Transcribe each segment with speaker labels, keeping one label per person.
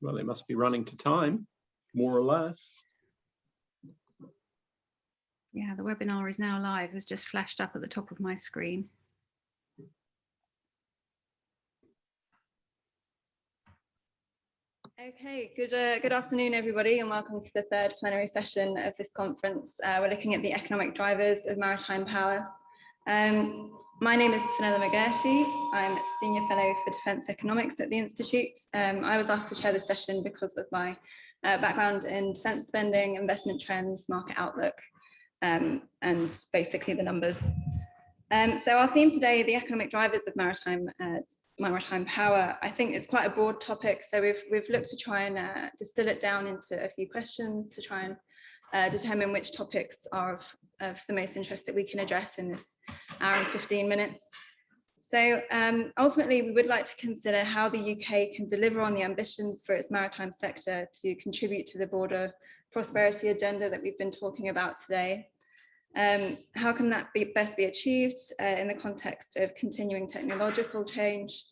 Speaker 1: Well, they must be running to time, more or less.
Speaker 2: Yeah, the webinar is now live. It's just flashed up at the top of my screen.
Speaker 3: Okay, good afternoon, everybody, and welcome to the third plenary session of this conference. We're looking at the economic drivers of maritime power. My name is Fenella McGerty. I'm Senior Fellow for Defence Economics at the Institute. I was asked to chair this session because of my background in defence spending, investment trends, market outlook, and basically the numbers. So our theme today, the economic drivers of maritime power, I think it's quite a broad topic. So we've looked to try and distill it down into a few questions to try and determine which topics are of the most interest that we can address in this hour and 15 minutes. So ultimately, we would like to consider how the UK can deliver on the ambitions for its maritime sector to contribute to the broader prosperity agenda that we've been talking about today. How can that best be achieved in the context of continuing technological change,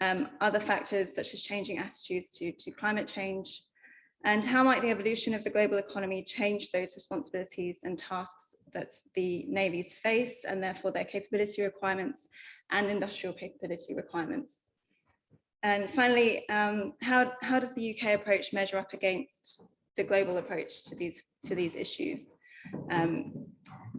Speaker 3: other factors such as changing attitudes to climate change, and how might the evolution of the global economy change those responsibilities and tasks that the navies face, and therefore their capability requirements and industrial capability requirements. And finally, how does the UK approach measure up against the global approach to these issues?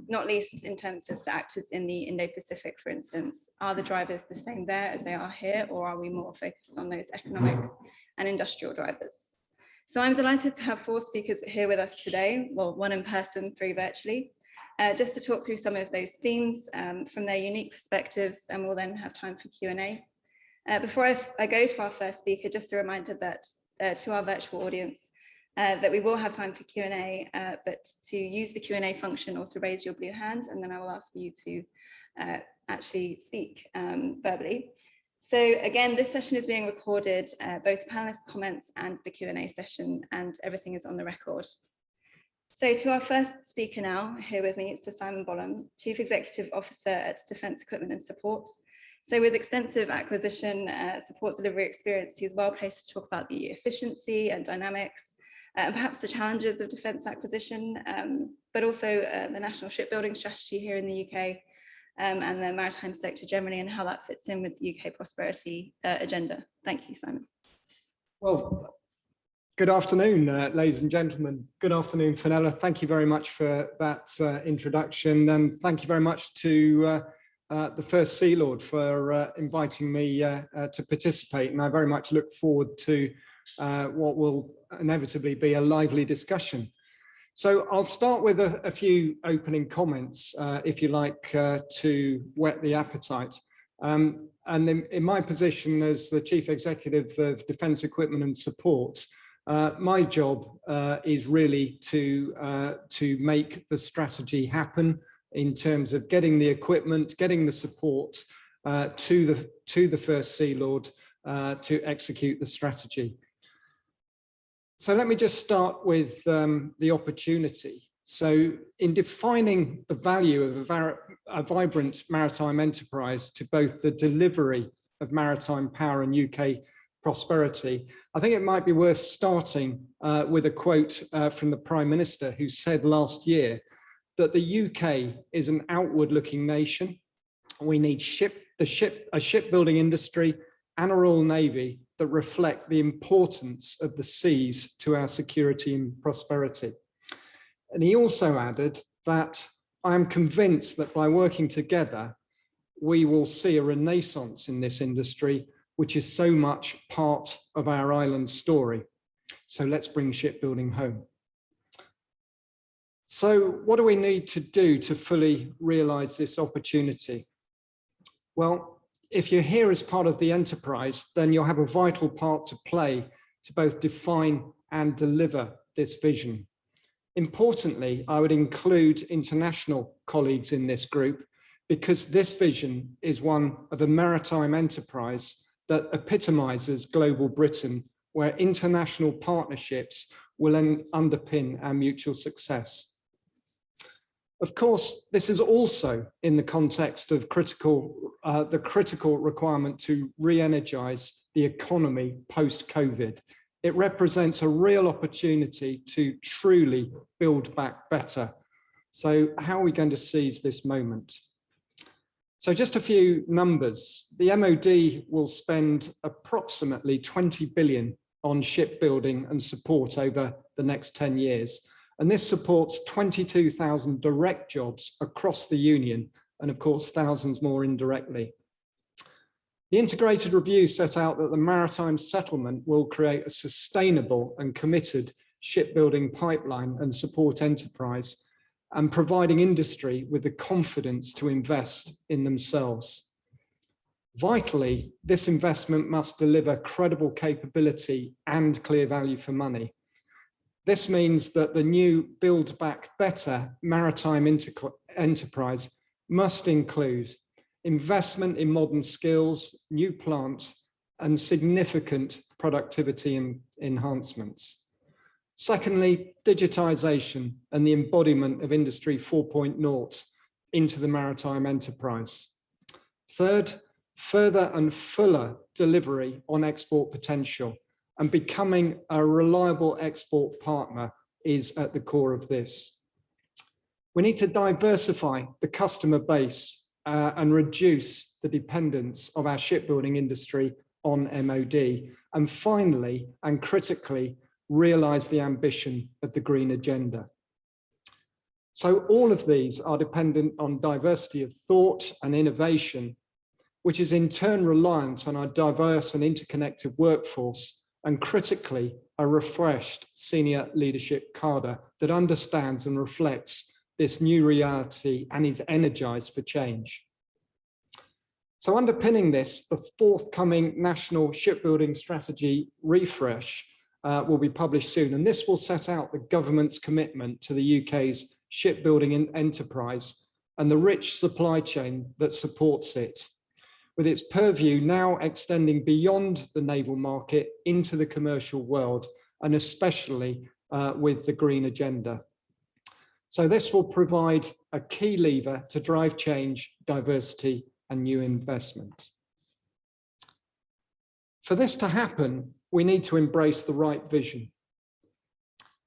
Speaker 3: Not least in terms of the actors in the Indo-Pacific, for instance. Are the drivers the same there as they are here, or are we more focused on those economic and industrial drivers? So I'm delighted to have four speakers here with us today, well, one in person, three virtually, just to talk through some of those themes from their unique perspectives, and we'll then have time for Q&A. Before I go to our first speaker, just a reminder that to our virtual audience, that we will have time for Q&A, but to use the Q&A function, also raise your blue hand, and then I will ask you to actually speak verbally. So again, this session is being recorded, both panelist comments and the Q&A session, and everything is on the record. So to our first speaker now, here with me, it's Sir Simon Bollam, Chief Executive Officer at Defence Equipment and Support. So with extensive acquisition support delivery experience, he's well placed to talk about the efficiency and dynamics, and perhaps the challenges of defence acquisition, but also the national shipbuilding strategy here in the UK, and the maritime sector generally, and how that fits in with the UK prosperity agenda. Thank you, Simon.
Speaker 4: Well, good afternoon, ladies and gentlemen. Good afternoon, Fenella. Thank you very much for that introduction, and thank you very much to the First Sea Lord for inviting me to participate. And I very much look forward to what will inevitably be a lively discussion. So I'll start with a few opening comments, if you like, to whet the appetite. And in my position as the Chief Executive of Defence Equipment and Support, my job is really to make the strategy happen in terms of getting the equipment, getting the support to the First Sea Lord to execute the strategy. So let me just start with the opportunity. So in defining the value of a vibrant maritime enterprise to both the delivery of maritime power and UK prosperity, I think it might be worth starting with a quote from the Prime Minister, who said last year that the UK is an outward-looking nation. We need a shipbuilding industry and a Royal Navy that reflect the importance of the seas to our security and prosperity. And he also added that I am convinced that by working together, we will see a renaissance in this industry, which is so much part of our island story. So let's bring shipbuilding home. So what do we need to do to fully realize this opportunity? Well, if you're here as part of the enterprise, then you'll have a vital part to play to both define and deliver this vision. Importantly, I would include international colleagues in this group, because this vision is one of a maritime enterprise that epitomizes global Britain, where international partnerships will underpin our mutual success. Of course, this is also in the context of the critical requirement to re-energize the economy post-COVID, It represents a real opportunity to truly build back better. So how are we going to seize this moment? So just a few numbers. The MOD will spend approximately 20 billion on shipbuilding and support over the next 10 years. And this supports 22,000 direct jobs across the union, and of course, thousands more indirectly. The integrated review set out that the maritime settlement will create a sustainable and committed shipbuilding pipeline and support enterprise, and providing industry with the confidence to invest in themselves. Vitally, this investment must deliver credible capability and clear value for money. This means that the new Build Back Better maritime enterprise must include investment in modern skills, new plants, and significant productivity enhancements. Secondly, digitization and the embodiment of Industry 4.0 into the maritime enterprise. Third, further and fuller delivery on export potential, and becoming a reliable export partner is at the core of this. We need to diversify the customer base and reduce the dependence of our shipbuilding industry on MOD. And finally, and critically, realize the ambition of the green agenda. So all of these are dependent on diversity of thought and innovation, which is in turn reliant on our diverse and interconnected workforce, and critically, a refreshed senior leadership cadre that understands and reflects this new reality and is energized for change. So underpinning this, the forthcoming National Shipbuilding Strategy refresh will be published soon, and this will set out the government's commitment to the UK's shipbuilding enterprise and the rich supply chain that supports it, with its purview now extending beyond the naval market into the commercial world, and especially with the green agenda. So this will provide a key lever to drive change, diversity, and new investment. For this to happen, we need to embrace the right vision.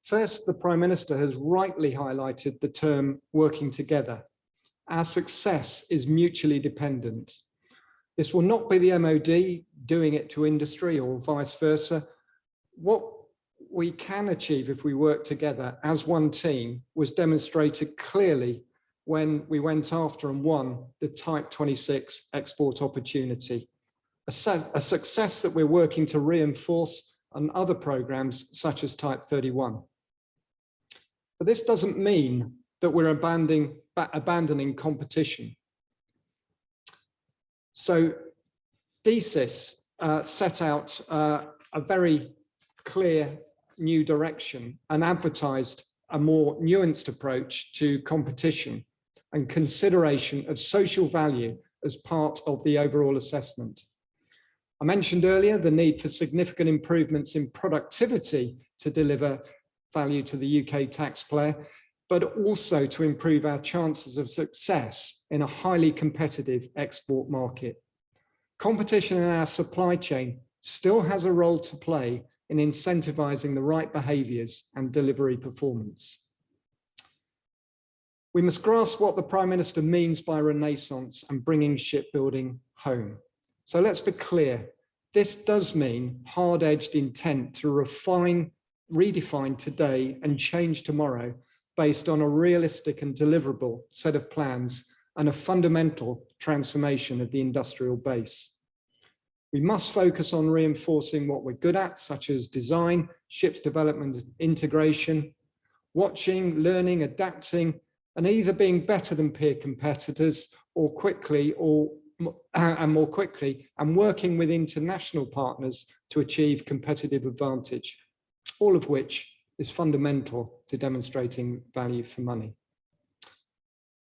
Speaker 4: First, the Prime Minister has rightly highlighted the term working together. Our success is mutually dependent. This will not be the MOD doing it to industry or vice versa. What we can achieve if we work together as one team was demonstrated clearly when we went after and won the Type 26 export opportunity, a success that we're working to reinforce on other programs such as Type 31. But this doesn't mean that we're abandoning competition. So IISS set out a very clear new direction and advertised a more nuanced approach to competition and consideration of social value as part of the overall assessment. I mentioned earlier the need for significant improvements in productivity to deliver value to the UK taxpayer, but also to improve our chances of success in a highly competitive export market. Competition in our supply chain still has a role to play in incentivizing the right behaviors and delivery performance. We must grasp what the Prime Minister means by renaissance and bringing shipbuilding home. So let's be clear, this does mean hard-edged intent to refine, redefine today and change tomorrow based on a realistic and deliverable set of plans and a fundamental transformation of the industrial base. We must focus on reinforcing what we're good at, such as design, ships development, integration, watching, learning, adapting, and either being better than peer competitors or more quickly, and working with international partners to achieve competitive advantage, all of which is fundamental to demonstrating value for money.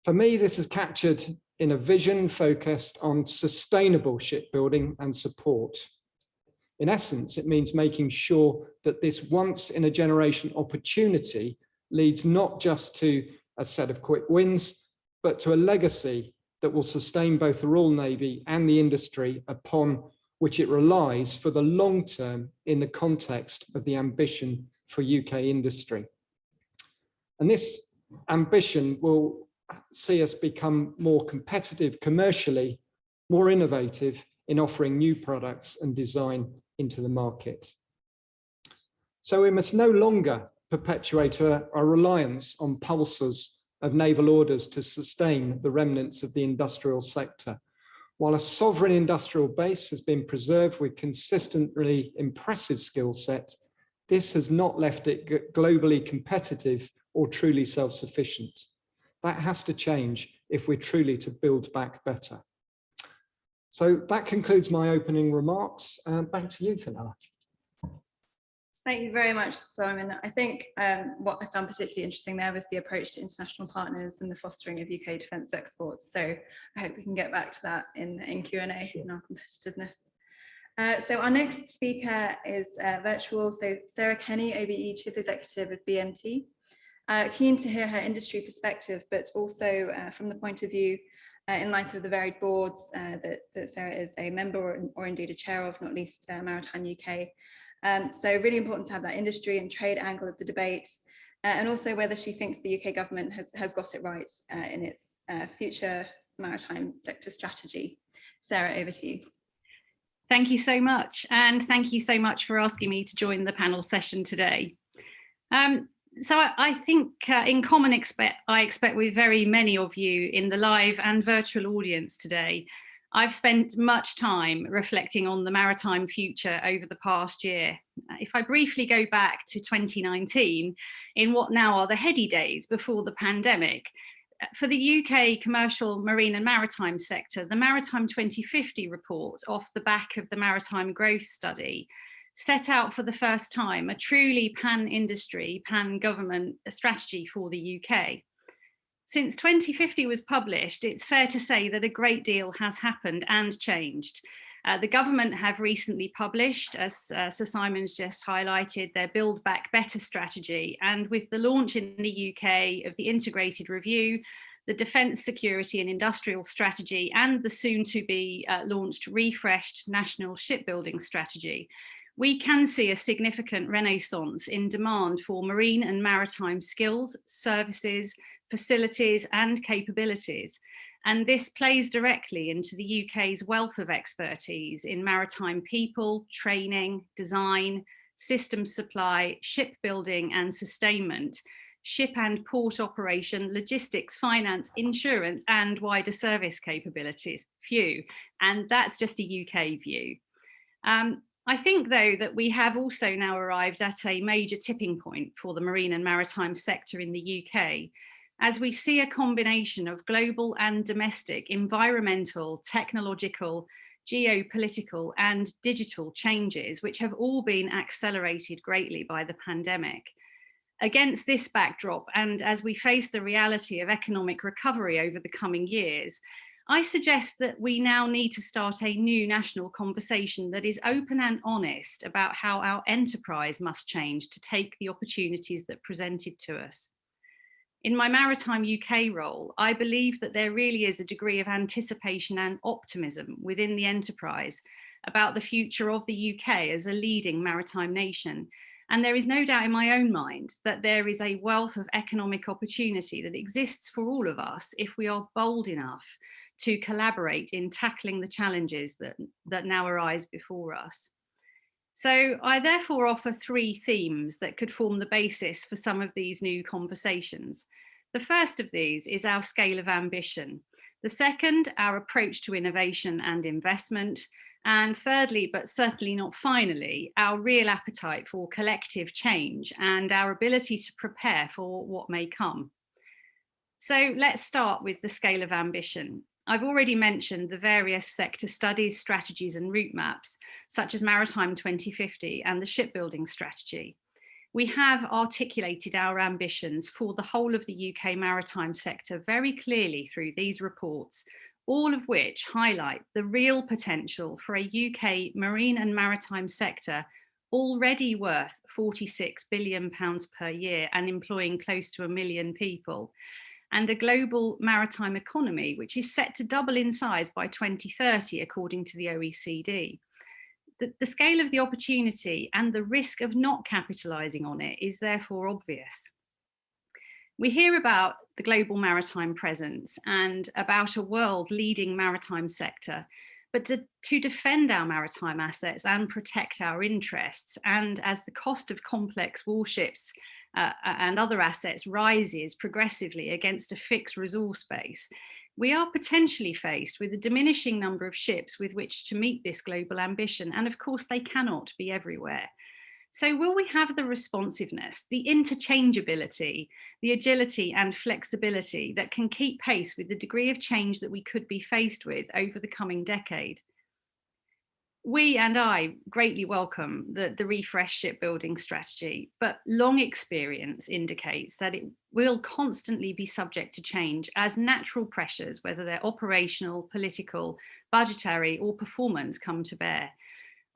Speaker 4: For me, this is captured in a vision focused on sustainable shipbuilding and support. In essence, it means making sure that this once in a generation opportunity leads not just to a set of quick wins, but to a legacy that will sustain both the Royal Navy and the industry upon which it relies for the long term in the context of the ambition for UK industry. And this ambition will see us become more competitive commercially, more innovative in offering new products and design into the market. So we must no longer perpetuate a reliance on pulses of naval orders to sustain the remnants of the industrial sector. While a sovereign industrial base has been preserved with consistently impressive skill set, this has not left it globally competitive or truly self-sufficient. That has to change if we're truly to build back better. So that concludes my opening remarks. Back to you, Fenella.
Speaker 3: Thank you very much, Simon. I think what I found particularly interesting there was the approach to international partners and the fostering of UK defence exports. So I hope we can get back to that in Q&A in our competitiveness. So our next speaker is virtual. So Sarah Kenny, OBE Chief Executive of BMT. Keen to hear her industry perspective, but also from the point of view in light of the varied boards that Sarah is a member or indeed a chair of, not least Maritime UK. So really important to have that industry and trade angle of the debate, and also whether she thinks the UK government has got it right in its future maritime sector strategy. Sarah, over to you.
Speaker 2: Thank you so much. And thank you so much for asking me to join the panel session today. So I think in common I expect with very many of you in the live and virtual audience today, I've spent much time reflecting on the maritime future over the past year. If I briefly go back to 2019, in what now are the heady days before the pandemic, for the UK commercial marine and maritime sector, the Maritime 2050 report off the back of the Maritime Growth Study set out for the first time a truly pan-industry, pan-government strategy for the UK. Since 2050 was published, it's fair to say that a great deal has happened and changed. The government have recently published, as Sir Simon's just highlighted, their Build Back Better strategy. And with the launch in the UK of the Integrated Review, the Defence, Security and Industrial Strategy, and the soon to be launched refreshed National Shipbuilding Strategy, we can see a significant renaissance in demand for marine and maritime skills, services, facilities and capabilities. And this plays directly into the UK's wealth of expertise in maritime people, training, design, systems supply, shipbuilding and sustainment, ship and port operation, logistics, finance, insurance, and wider service capabilities. Phew, and that's just a UK view. I think, though, that we have also now arrived at a major tipping point for the marine and maritime sector in the UK, as we see a combination of global and domestic environmental, technological, geopolitical and digital changes, which have all been accelerated greatly by the pandemic. Against this backdrop, and as we face the reality of economic recovery over the coming years, I suggest that we now need to start a new national conversation that is open and honest about how our enterprise must change to take the opportunities that presented to us. In my Maritime UK role, I believe that there really is a degree of anticipation and optimism within the enterprise about the future of the UK as a leading maritime nation. And there is no doubt in my own mind that there is a wealth of economic opportunity that exists for all of us if we are bold enough to collaborate in tackling the challenges that now arise before us. So I therefore offer three themes that could form the basis for some of these new conversations. The first of these is our scale of ambition. The second, our approach to innovation and investment. And thirdly, but certainly not finally, our real appetite for collective change and our ability to prepare for what may come. So let's start with the scale of ambition. I've already mentioned the various sector studies, strategies and route maps, such as Maritime 2050 and the Shipbuilding Strategy. We have articulated our ambitions for the whole of the UK maritime sector very clearly through these reports, all of which highlight the real potential for a UK marine and maritime sector already worth £46 billion per year and employing close to 1 million people, and a global maritime economy which is set to double in size by 2030, according to the OECD. The scale of the opportunity and the risk of not capitalising on it is therefore obvious. We hear about the global maritime presence and about a world leading maritime sector, but to defend our maritime assets and protect our interests, and as the cost of complex warships and other assets rises progressively against a fixed resource base, we are potentially faced with a diminishing number of ships with which to meet this global ambition, and of course they cannot be everywhere. So will we have the responsiveness, the interchangeability, the agility and flexibility that can keep pace with the degree of change that we could be faced with over the coming decade? We and I greatly welcome the refresh shipbuilding strategy, but long experience indicates that it will constantly be subject to change as natural pressures, whether they're operational, political, budgetary or performance, come to bear.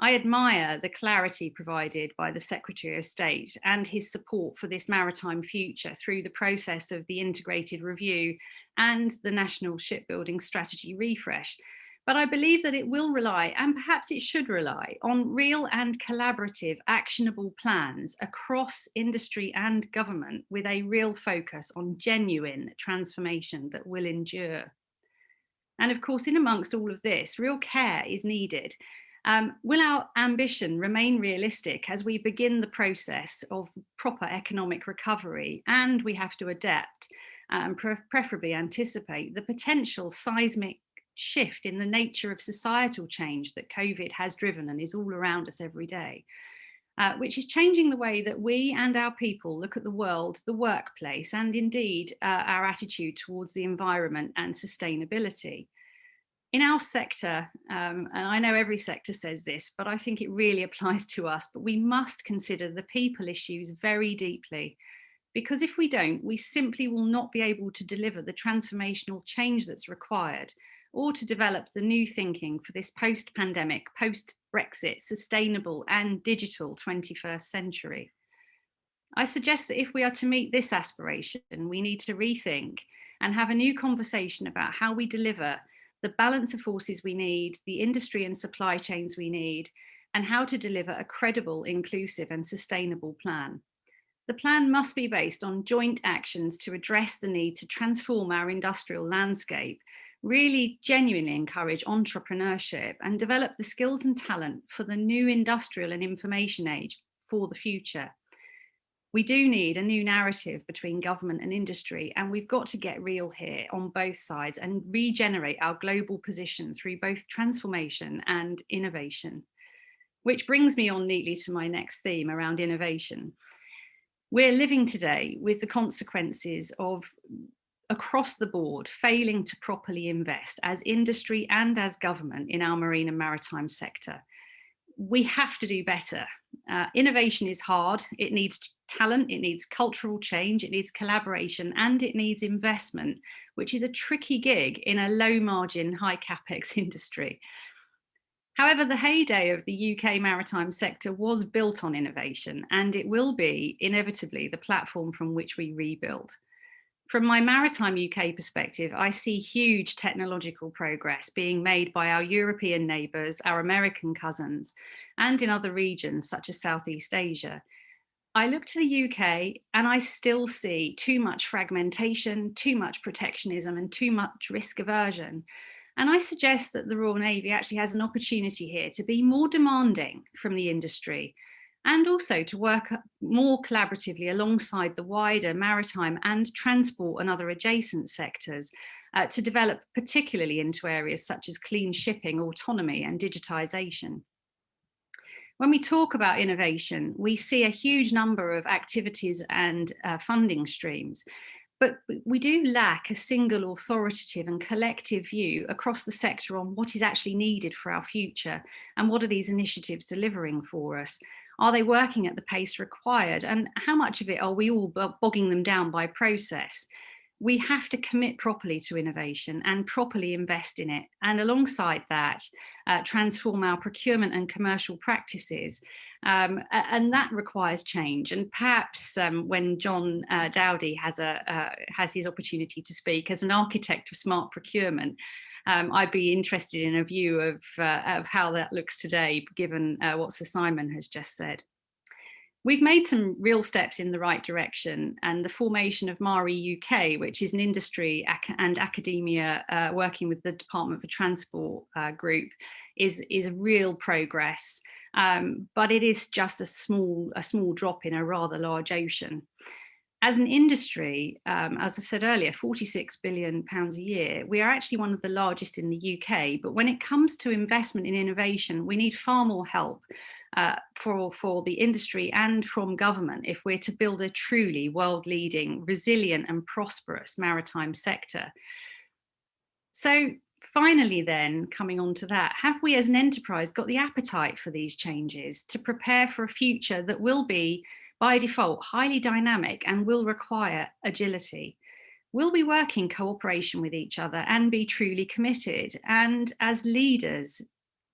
Speaker 2: I admire the clarity provided by the Secretary of State and his support for this maritime future through the process of the integrated review and the National Shipbuilding Strategy refresh. But I believe that it will rely, and perhaps it should rely, on real and collaborative actionable plans across industry and government with a real focus on genuine transformation that will endure. And of course, in amongst all of this, real care is needed. Will our ambition remain realistic as we begin the process of proper economic recovery, and we have to adapt and preferably anticipate the potential seismic shift in the nature of societal change that COVID has driven and is all around us every day, which is changing the way that we and our people look at the world, the workplace, and indeed our attitude towards the environment and sustainability. In our sector, and I know every sector says this, but I think it really applies to us, but we must consider the people issues very deeply, because if we don't, we simply will not be able to deliver the transformational change that's required, or to develop the new thinking for this post-pandemic, post-Brexit, sustainable and digital 21st century. I suggest that if we are to meet this aspiration, we need to rethink and have a new conversation about how we deliver the balance of forces we need, the industry and supply chains we need, and how to deliver a credible, inclusive and sustainable plan. The plan must be based on joint actions to address the need to transform our industrial landscape, really genuinely encourage entrepreneurship and develop the skills and talent for the new industrial and information age for the future. We do need a new narrative between government and industry, and we've got to get real here on both sides and regenerate our global position through both transformation and innovation. Which brings me on neatly to my next theme around innovation. We're living today with the consequences of, across the board, failing to properly invest as industry and as government in our marine and maritime sector. We have to do better. Innovation is hard. It needs talent, it needs cultural change, it needs collaboration, and it needs investment, which is a tricky gig in a low margin, high capex industry. However, the heyday of the UK maritime sector was built on innovation, and it will be inevitably the platform from which we rebuild. From my Maritime UK perspective, I see huge technological progress being made by our European neighbours, our American cousins, and in other regions such as Southeast Asia. I look to the UK and I still see too much fragmentation, too much protectionism and too much risk aversion. And I suggest that the Royal Navy actually has an opportunity here to be more demanding from the industry and also to work more collaboratively alongside the wider maritime and transport and other adjacent sectors to develop particularly into areas such as clean shipping, autonomy and digitisation. When we talk about innovation, we see a huge number of activities and funding streams, but we do lack a single authoritative and collective view across the sector on what is actually needed for our future and what are these initiatives delivering for us. Are they working at the pace required? And how much of it are we all bogging them down by process? We have to commit properly to innovation and properly invest in it. And alongside that, transform our procurement and commercial practices. And that requires change. And perhaps when John Dowdy has his opportunity to speak as an architect of smart procurement, I'd be interested in a view of how that looks today, given what Sir Simon has just said. We've made some real steps in the right direction, and the formation of MARI UK, which is an industry and academia working with the Department for Transport group, is a real progress, but it is just a small drop in a rather large ocean. As an industry, as I've said earlier, £46 billion a year, we are actually one of the largest in the UK, but when it comes to investment in innovation, we need far more help for the industry and from government if we're to build a truly world-leading, resilient and prosperous maritime sector. So finally then, coming on to that, have we as an enterprise got the appetite for these changes to prepare for a future that will be, by default, highly dynamic and will require agility? Will we work in cooperation with each other and be truly committed? And as leaders,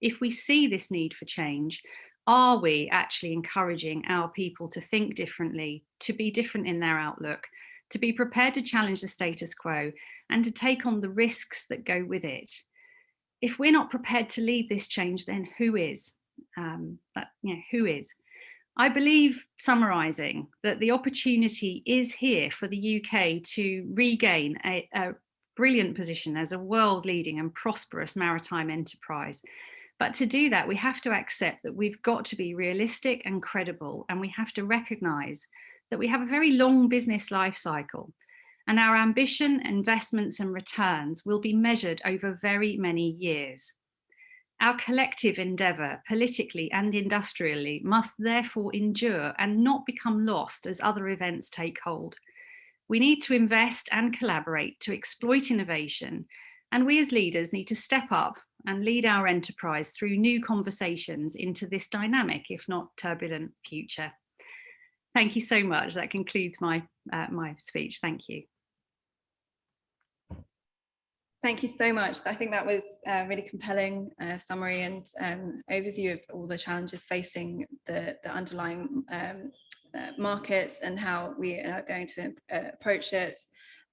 Speaker 2: if we see this need for change, are we actually encouraging our people to think differently, to be different in their outlook, to be prepared to challenge the status quo and to take on the risks that go with it? If we're not prepared to lead this change, then who is? Who is? I believe, summarising, that the opportunity is here for the UK to regain a brilliant position as a world-leading and prosperous maritime enterprise. But to do that, we have to accept that we've got to be realistic and credible, and we have to recognise that we have a very long business life cycle, and our ambition, investments and returns will be measured over very many years. Our collective endeavour, politically and industrially, must therefore endure and not become lost as other events take hold. We need to invest and collaborate to exploit innovation, and we as leaders need to step up and lead our enterprise through new conversations into this dynamic, if not turbulent, future. Thank you so much. That concludes my speech. Thank you.
Speaker 3: Thank you so much. I think that was a really compelling summary and overview of all the challenges facing the underlying market and how we are going to approach it.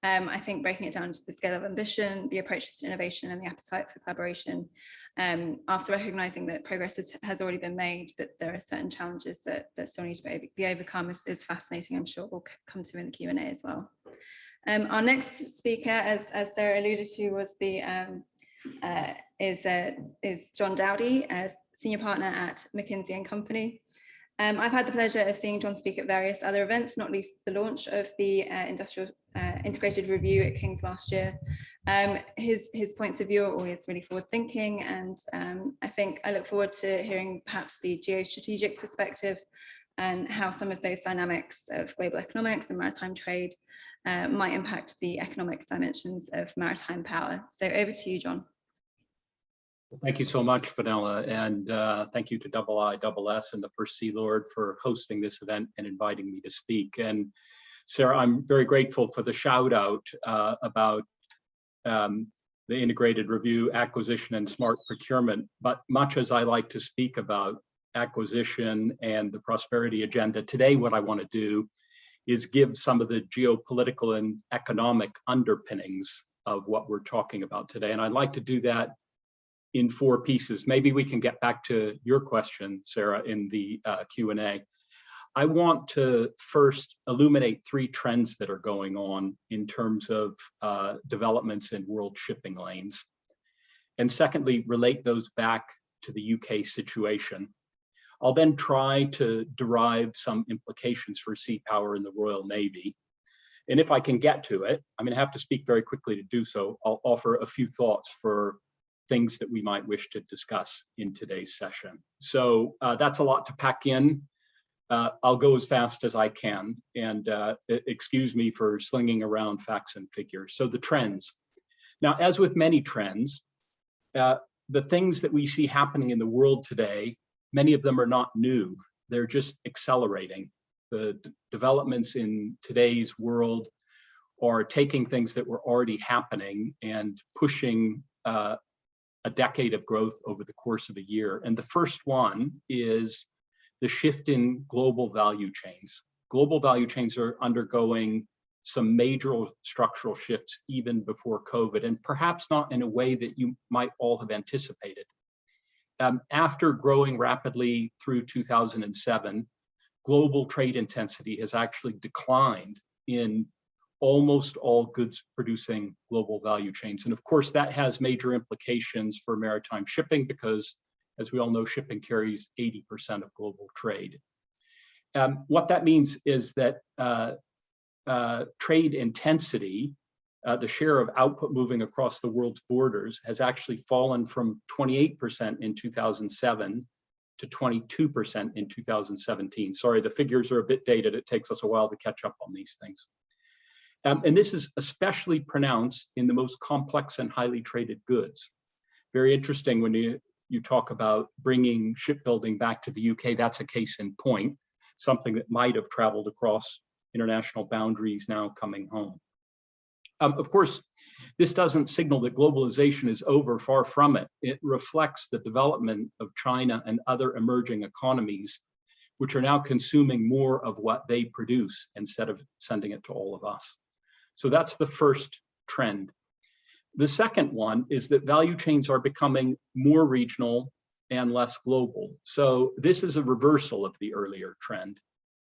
Speaker 3: I think breaking it down to the scale of ambition, the approaches to innovation and the appetite for collaboration, after recognising that progress has already been made, but there are certain challenges that still need to be overcome is fascinating. I'm sure we'll come to in the Q&A as well. Our next speaker, as Sarah alluded to, was is John Dowdy, Senior Partner at McKinsey & Company. I've had the pleasure of seeing John speak at various other events, not least the launch of the Industrial Integrated Review at King's last year. His points of view are always really forward-thinking, and I look forward to hearing perhaps the geostrategic perspective and how some of those dynamics of global economics and maritime trade might impact the economic dimensions of maritime power. So over to you, John.
Speaker 1: Thank you so much, Fenella, and thank you to IISS and the First Sea Lord for hosting this event and inviting me to speak. And Sarah, I'm very grateful for the shout out about the integrated review, acquisition, and smart procurement. But much as I like to speak about acquisition and the prosperity agenda, today what I want to do is give some of the geopolitical and economic underpinnings of what we're talking about today. And I'd like to do that in 4 pieces. Maybe we can get back to your question, Sarah, in the Q&A. I want to first illuminate 3 trends that are going on in terms of developments in world shipping lanes. And secondly, relate those back to the UK situation. I'll then try to derive some implications for sea power in the Royal Navy. And if I can get to it, I'm going to have to speak very quickly to do so. I'll offer a few thoughts for things that we might wish to discuss in today's session. So that's a lot to pack in. I'll go as fast as I can, and excuse me for slinging around facts and figures. So the trends. Now, as with many trends, the things that we see happening in the world today, many of them are not new. They're just accelerating. The developments in today's world are taking things that were already happening and pushing a decade of growth over the course of a year. And the first one is the shift in global value chains. Global value chains are undergoing some major structural shifts even before COVID, and perhaps not in a way that you might all have anticipated. After growing rapidly through 2007, global trade intensity has actually declined in almost all goods producing global value chains. And of course, that has major implications for maritime shipping because, as we all know, shipping carries 80% of global trade. What that means is that trade intensity, the share of output moving across the world's borders, has actually fallen from 28% in 2007 to 22% in 2017. Sorry, the figures are a bit dated. It takes us a while to catch up on these things. And this is especially pronounced in the most complex and highly traded goods. Very interesting when you talk about bringing shipbuilding back to the UK, that's a case in point, something that might have traveled across international boundaries now coming home. Of course, this doesn't signal that globalization is over, far from it. It reflects the development of China and other emerging economies, which are now consuming more of what they produce instead of sending it to all of us. So that's the first trend. The second one is that value chains are becoming more regional and less global. So this is a reversal of the earlier trend.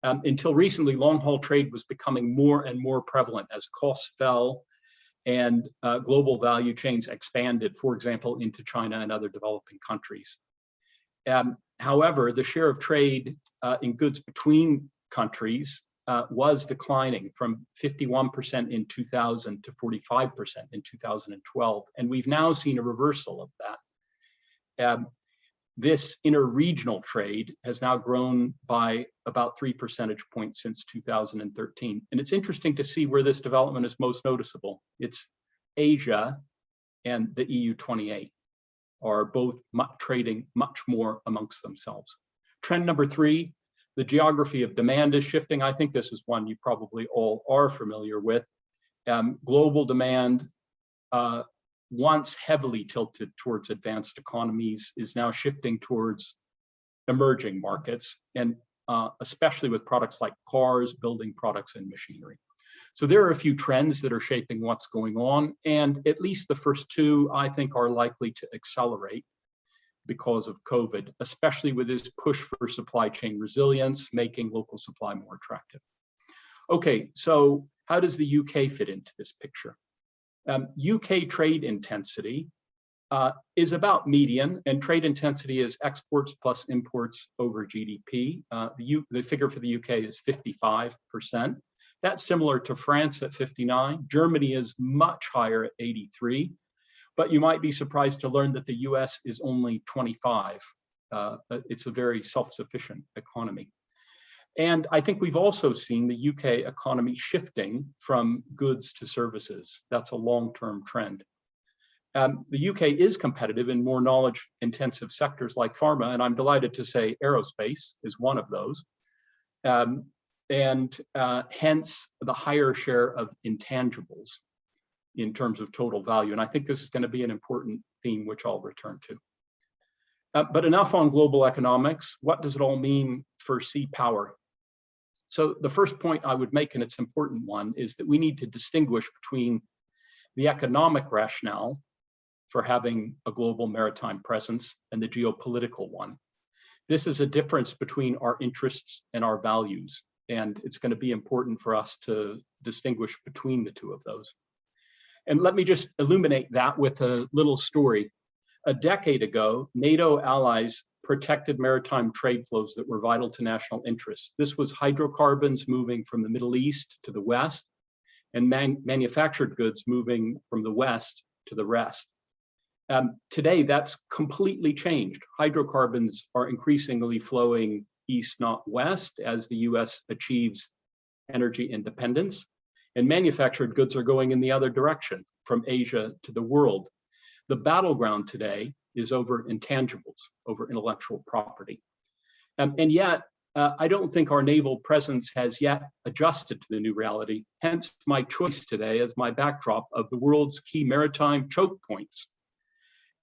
Speaker 1: Until recently, long-haul trade was becoming more and more prevalent as costs fell and global value chains expanded, for example, into China and other developing countries. However, the share of trade in goods between countries was declining from 51% in 2000 to 45% in 2012, and we've now seen a reversal of that. This interregional trade has now grown by about 3 percentage points since 2013. And it's interesting to see where this development is most noticeable. It's Asia and the EU 28 are both trading much more amongst themselves. Trend number 3, the geography of demand is shifting. I think this is one you probably all are familiar with. Global demand, once heavily tilted towards advanced economies, is now shifting towards emerging markets, and especially with products like cars, building products, and machinery. So there are a few trends that are shaping what's going on, and at least the first two, I think, are likely to accelerate because of COVID, especially with this push for supply chain resilience, making local supply more attractive. Okay, so how does the UK fit into this picture? UK trade intensity is about median, and trade intensity is exports plus imports over GDP. The figure for the UK is 55%. That's similar to France at 59. Germany is much higher at 83, but you might be surprised to learn that the US is only 25. It's a very self-sufficient economy. And I think we've also seen the UK economy shifting from goods to services. That's a long-term trend. The UK is competitive in more knowledge-intensive sectors like pharma, and I'm delighted to say aerospace is one of those. And hence the higher share of intangibles in terms of total value. And I think this is going to be an important theme, which I'll return to. But enough on global economics. What does it all mean for sea power? So the first point I would make, and it's an important one, is that we need to distinguish between the economic rationale for having a global maritime presence and the geopolitical one. This is a difference between our interests and our values, and it's going to be important for us to distinguish between the two of those. And let me just illuminate that with a little story. A decade ago, NATO allies protected maritime trade flows that were vital to national interests. This was hydrocarbons moving from the Middle East to the West, and manufactured goods moving from the West to the rest. Today, that's completely changed. Hydrocarbons are increasingly flowing east, not west, as the US achieves energy independence, and manufactured goods are going in the other direction, from Asia to the world. The battleground today is over intangibles, over intellectual property. And yet, I don't think our naval presence has yet adjusted to the new reality, hence my choice today as my backdrop of the world's key maritime choke points.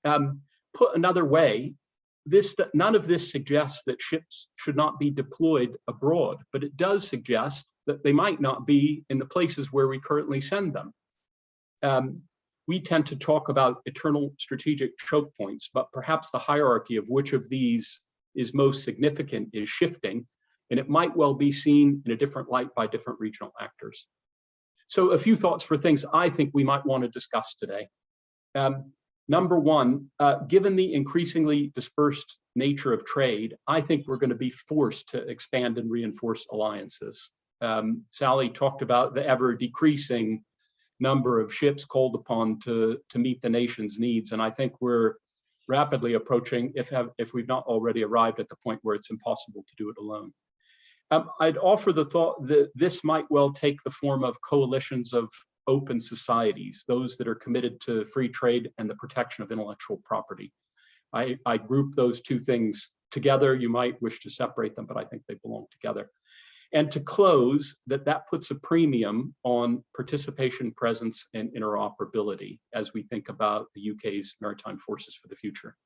Speaker 1: Put another way, none of this suggests that ships should not be deployed abroad, but it does suggest that they might not be in the places where we currently send them. We tend to talk about eternal strategic choke points, but perhaps the hierarchy of which of these is most significant is shifting, and it might well be seen in a different light by different regional actors. So a few thoughts for things I think we might want to discuss today. Number one, given the increasingly dispersed nature of trade, I think we're going to be forced to expand and reinforce alliances. Sally talked about the ever decreasing number of ships called upon to meet the nation's needs. And I think we're rapidly approaching, if we've not already arrived at the point where it's impossible to do it alone. I'd offer the thought that this might well take the form of coalitions of open societies, those that are committed to free trade and the protection of intellectual property. I group those two things together. You might wish to separate them, but I think they belong together. And to close, that puts a premium on participation, presence, and interoperability as we think about the UK's maritime forces for the future.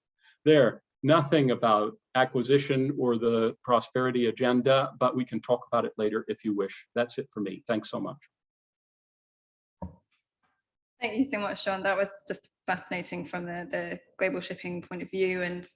Speaker 1: Nothing about acquisition or the prosperity agenda, but we can talk about it later if you wish. That's it for me. Thanks so much.
Speaker 3: Thank you so much, Sean. That was just fascinating from the global shipping point of view, and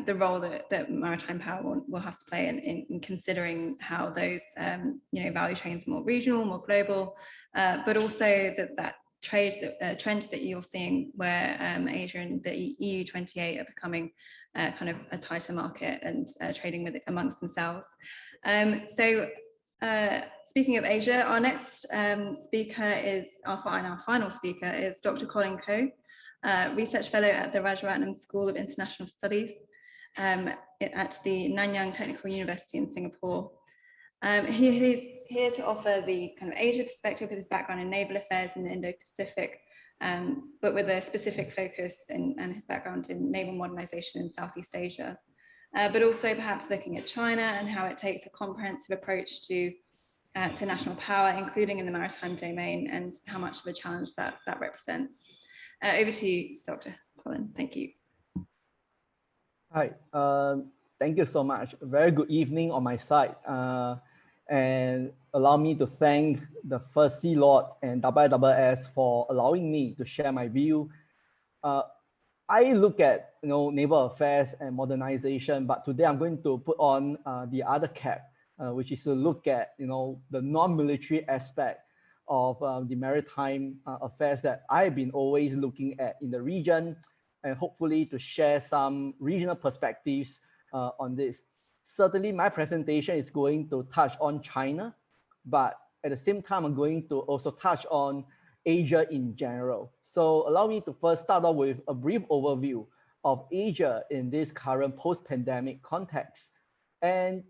Speaker 3: the role that maritime power will have to play in considering how those value chains are more regional, more global, but also that trend that you're seeing where Asia and the EU 28 are becoming kind of a tighter market and trading with it amongst themselves. Speaking of Asia, our next speaker is our final speaker is Dr. Colin Koh, Research Fellow at the Rajaratnam School of International Studies at the Nanyang Technical University in Singapore. He's here to offer the kind of Asia perspective with his background in naval affairs in the Indo-Pacific, but with a specific focus and his background in naval modernization in Southeast Asia, but also perhaps looking at China and how it takes a comprehensive approach to national power, including in the maritime domain, and how much of a challenge that represents. Over to you, Dr. Colin. Thank you.
Speaker 5: Hi, thank you so much. Very good evening on my side. And allow me to thank the First Sea Lord and IISS for allowing me to share my view. I look at naval affairs and modernization, but today I'm going to put on the other cap, which is to look at the non-military aspect of the maritime affairs that I've been always looking at in the region, and hopefully to share some regional perspectives on this. Certainly my presentation is going to touch on China, but at the same time, I'm going to also touch on Asia in general. So allow me to first start off with a brief overview of Asia in this current post-pandemic context. And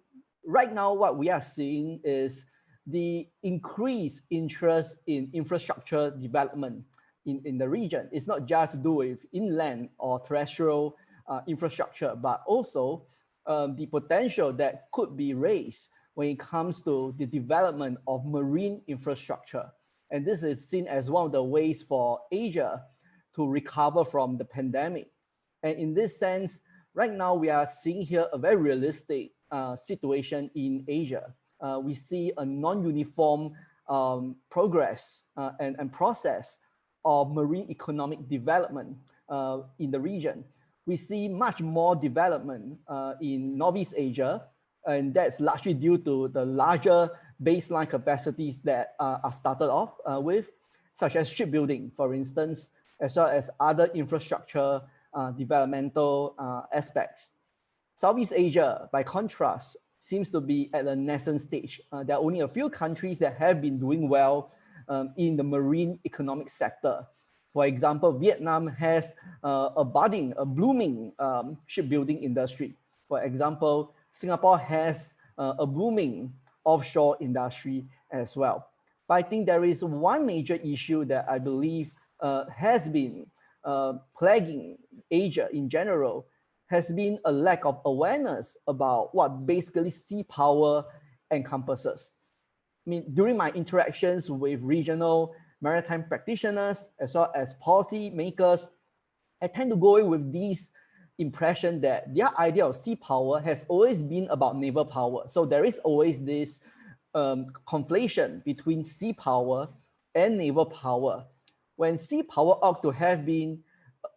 Speaker 5: right now, what we are seeing is the increased interest in infrastructure development in the region. It's not just to do with inland or terrestrial infrastructure, but also the potential that could be raised when it comes to the development of marine infrastructure. And this is seen as one of the ways for Asia to recover from the pandemic. And in this sense, right now we are seeing here a very realistic situation in Asia. We see a non-uniform progress and process of marine economic development in the region. We see much more development in Northeast Asia, and that's largely due to the larger baseline capacities that are started off with, such as shipbuilding, for instance, as well as other infrastructure developmental aspects. Southeast Asia, by contrast, seems to be at a nascent stage. There are only a few countries that have been doing well in the marine economic sector. For example, Vietnam has a blooming shipbuilding industry. For example, Singapore has a booming offshore industry as well. But I think there is one major issue that I believe has been plaguing Asia in general, has been a lack of awareness about what basically sea power encompasses. I mean, during my interactions with regional maritime practitioners as well as policy makers, I tend to go in with this impression that their idea of sea power has always been about naval power. So there is always this conflation between sea power and naval power, when sea power ought to have been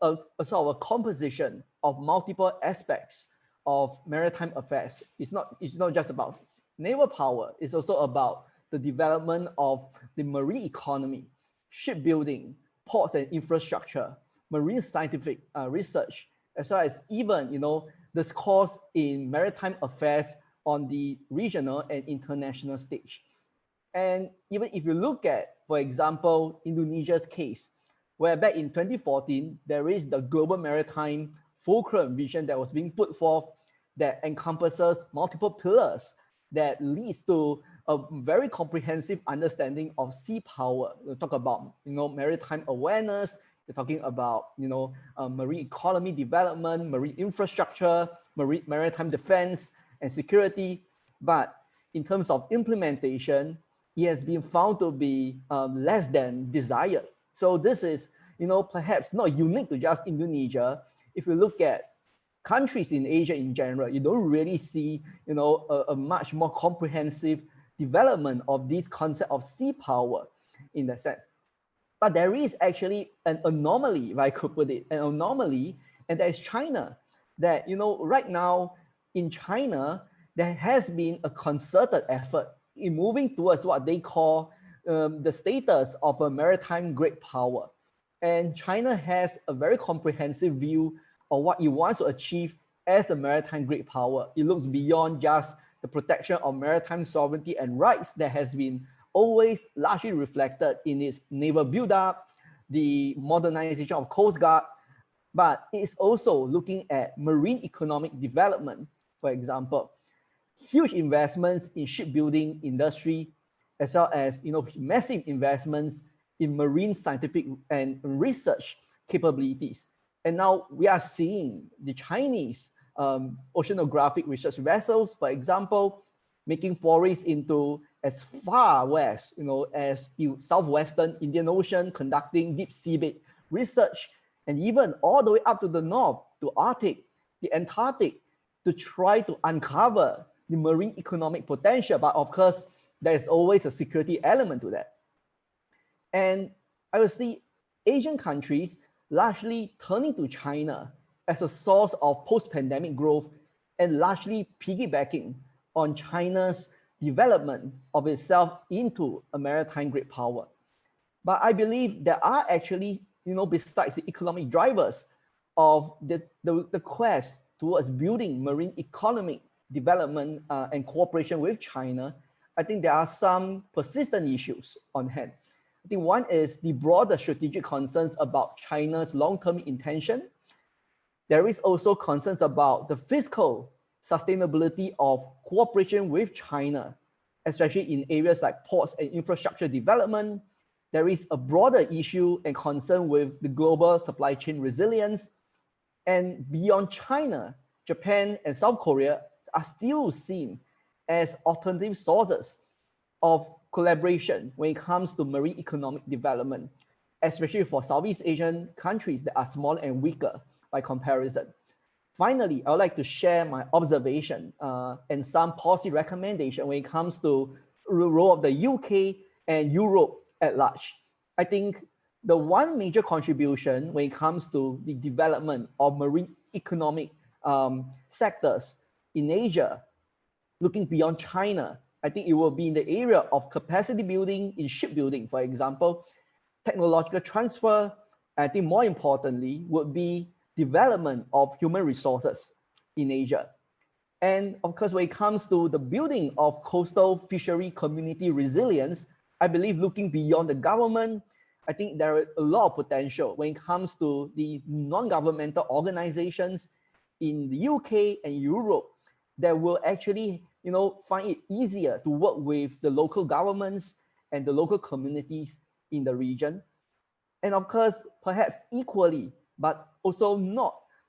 Speaker 5: a sort of a composition of multiple aspects of maritime affairs. It's not just about naval power, it's also about the development of the marine economy, shipbuilding, ports and infrastructure, marine scientific research, as well as even, the scores in maritime affairs on the regional and international stage. And even if you look at, for example, Indonesia's case, where back in 2014, there is the global maritime fulcrum vision that was being put forth that encompasses multiple pillars that leads to a very comprehensive understanding of sea power. We'll talk about, maritime awareness. We're talking about, marine economy development, marine infrastructure, maritime defense and security. But in terms of implementation, it has been found to be less than desired. So this is, perhaps not unique to just Indonesia. If you look at countries in Asia in general, you don't really see, a much more comprehensive development of this concept of sea power in that sense. But there is actually an anomaly, if I could put it, an anomaly, and that is China. That, right now in China, there has been a concerted effort in moving towards what they call the status of a maritime great power. And China has a very comprehensive view of what it wants to achieve as a maritime great power. It looks beyond just the protection of maritime sovereignty and rights that has been always largely reflected in its naval buildup, the modernization of Coast Guard, but it's also looking at marine economic development, for example. Huge investments in shipbuilding industry, as well as massive investments in marine scientific and research capabilities. And now we are seeing the Chinese oceanographic research vessels, for example, making forays into as far west, as the southwestern Indian Ocean, conducting deep seabed research, and even all the way up to the north, to Arctic, the Antarctic, to try to uncover the marine economic potential. But of course, there's always a security element to that. And I will see Asian countries largely turning to China as a source of post-pandemic growth and largely piggybacking on China's development of itself into a maritime great power. But I believe there are actually, besides the economic drivers of the quest towards building marine economic development and cooperation with China, I think there are some persistent issues on hand. I think one is the broader strategic concerns about China's long-term intention. There is also concerns about the fiscal sustainability of cooperation with China, especially in areas like ports and infrastructure development. There is a broader issue and concern with the global supply chain resilience. And beyond China, Japan and South Korea are still seen as alternative sources of collaboration when it comes to marine economic development, especially for Southeast Asian countries that are smaller and weaker by comparison. Finally, I would like to share my observation and some policy recommendation when it comes to the role of the UK and Europe at large. I think the one major contribution when it comes to the development of marine economic sectors in Asia, looking beyond China, I think it will be in the area of capacity building in shipbuilding, for example, technological transfer. I think more importantly would be development of human resources in Asia. And of course, when it comes to the building of coastal fishery community resilience, I believe looking beyond the government, I think there is a lot of potential when it comes to the non-governmental organizations in the UK and Europe that will actually find it easier to work with the local governments and the local communities in the region. And of course, perhaps equally, but also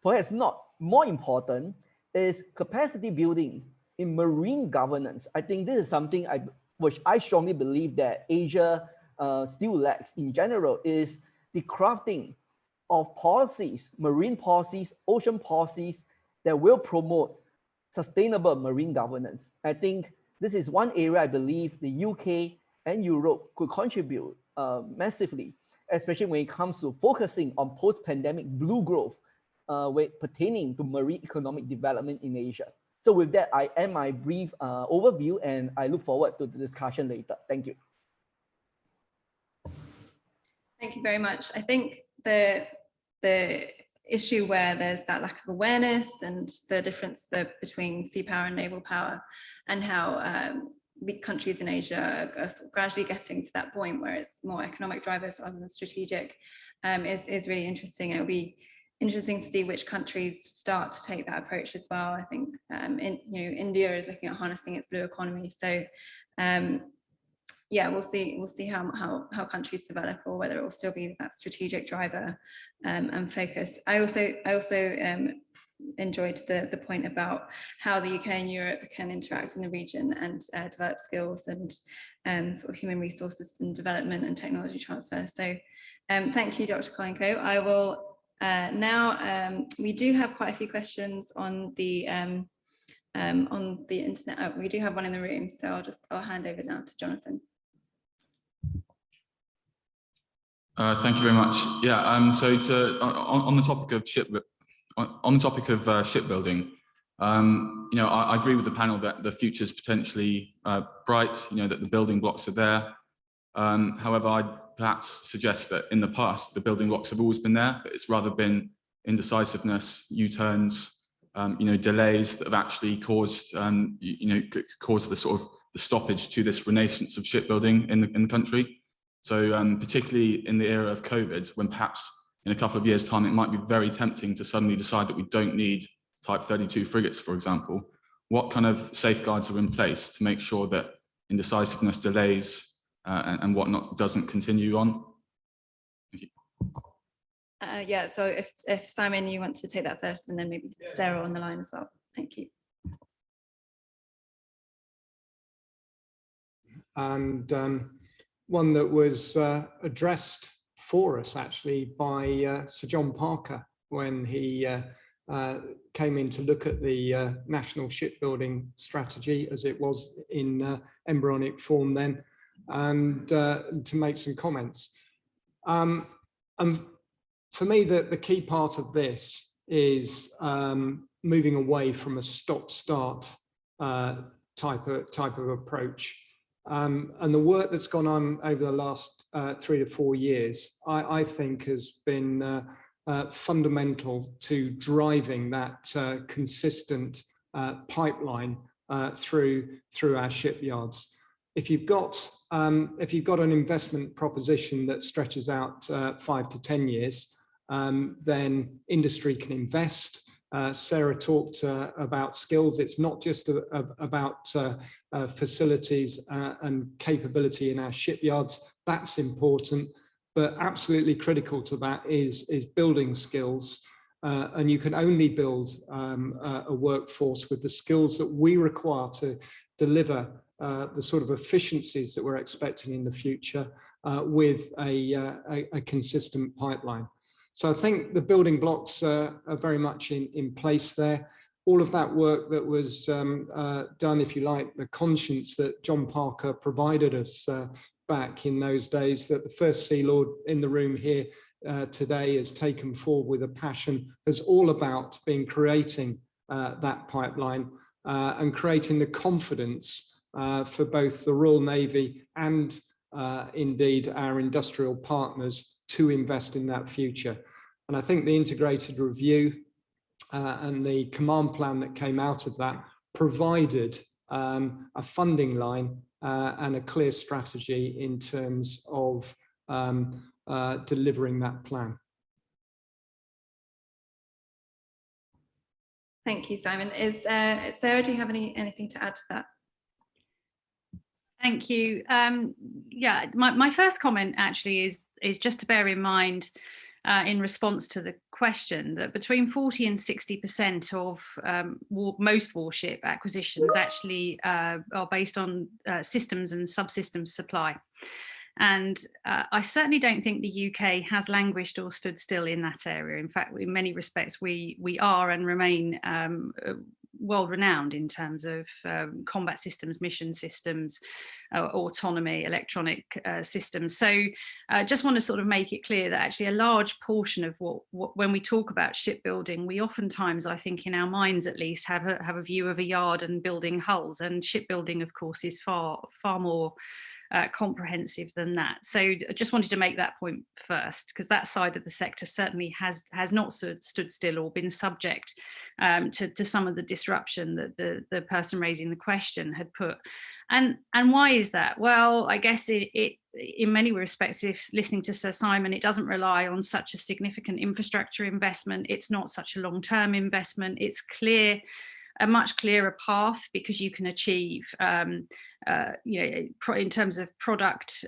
Speaker 5: perhaps not more important, is capacity building in marine governance. I think this is something which I strongly believe that Asia still lacks in general, is the crafting of policies, marine policies, ocean policies that will promote sustainable marine governance. I think This is one area I believe the UK and Europe could contribute massively, especially when it comes to focusing on post-pandemic blue growth pertaining to marine economic development in Asia. So with that, I end my brief overview, and I look forward to the discussion later. Thank you.
Speaker 3: Thank you very much. I think the issue where there's that lack of awareness and the difference between sea power and naval power, and how the countries in Asia are sort of gradually getting to that point where it's more economic drivers rather than strategic, is really interesting. And it'll be interesting to see which countries start to take that approach as well. I think India is looking at harnessing its blue economy. So yeah, we'll see how countries develop, or whether it will still be that strategic driver and focus. I also enjoyed the point about how the UK and Europe can interact in the region and develop skills and sort of human resources and development and technology transfer. So thank you, Dr. Colin Koh. I will now, we do have quite a few questions on the internet. Oh, we do have one in the room, so I'll hand over now to Jonathan.
Speaker 6: Thank you very much. Yeah. So on the topic of shipbuilding, I agree with the panel that the future is potentially bright. That the building blocks are there. However, I'd perhaps suggest that in the past the building blocks have always been there, but it's rather been indecisiveness, U-turns, delays that have actually caused caused the sort of the stoppage to this renaissance of shipbuilding in the country. So particularly in the era of COVID, when perhaps in a couple of years' time, it might be very tempting to suddenly decide that we don't need Type 32 frigates, for example. What kind of safeguards are in place to make sure that indecisiveness, delays, and whatnot doesn't continue on? Thank you.
Speaker 3: Yeah, so if Simon, you want to take that first, and then maybe Sarah on the line as well. Thank you.
Speaker 4: And one that was addressed for us actually by Sir John Parker when he came in to look at the national shipbuilding strategy as it was in embryonic form then, and to make some comments. And for me, the key part of this is moving away from a stop-start type of approach. And the work that's gone on over the last 3 to 4 years, I think has been fundamental to driving that consistent pipeline through our shipyards. If you've got an investment proposition that stretches out 5 to 10 years, then industry can invest. Sarah talked about skills. It's not just about facilities and capability in our shipyards. That's important, but absolutely critical to that is building skills. And you can only build a workforce with the skills that we require to deliver the sort of efficiencies that we're expecting in the future with a consistent pipeline. So I think the building blocks are very much in place there. All of that work that was done, if you like, the conscience that John Parker provided us back in those days, that the first Sea Lord in the room here today has taken forward with a passion, is all about creating that pipeline and creating the confidence for both the Royal Navy and indeed our industrial partners to invest in that future. And I think the integrated review and the command plan that came out of that provided a funding line and a clear strategy in terms of delivering that plan.
Speaker 3: Thank you, Simon. Sarah, do you have anything to add to that?
Speaker 2: Thank you. Yeah, my first comment actually is just to bear in mind in response to the question that between 40 and 60% of most warship acquisitions actually are based on systems and subsystems supply. And I certainly don't think the UK has languished or stood still in that area. In fact, in many respects, we are and remain world renowned in terms of combat systems, mission systems, autonomy, electronic systems. So I just want to sort of make it clear that actually a large portion of what when we talk about shipbuilding, we oftentimes, I think in our minds at least, have a view of a yard and building hulls, and shipbuilding of course is far more comprehensive than that. So I just wanted to make that point first, because that side of the sector certainly has not stood still or been subject to some of the disruption that the person raising the question had put. And why is that? Well, I guess it in many respects, if listening to Sir Simon, it doesn't rely on such a significant infrastructure investment. It's not such a long-term investment. It's clear, a much clearer path, because you can achieve, in terms of product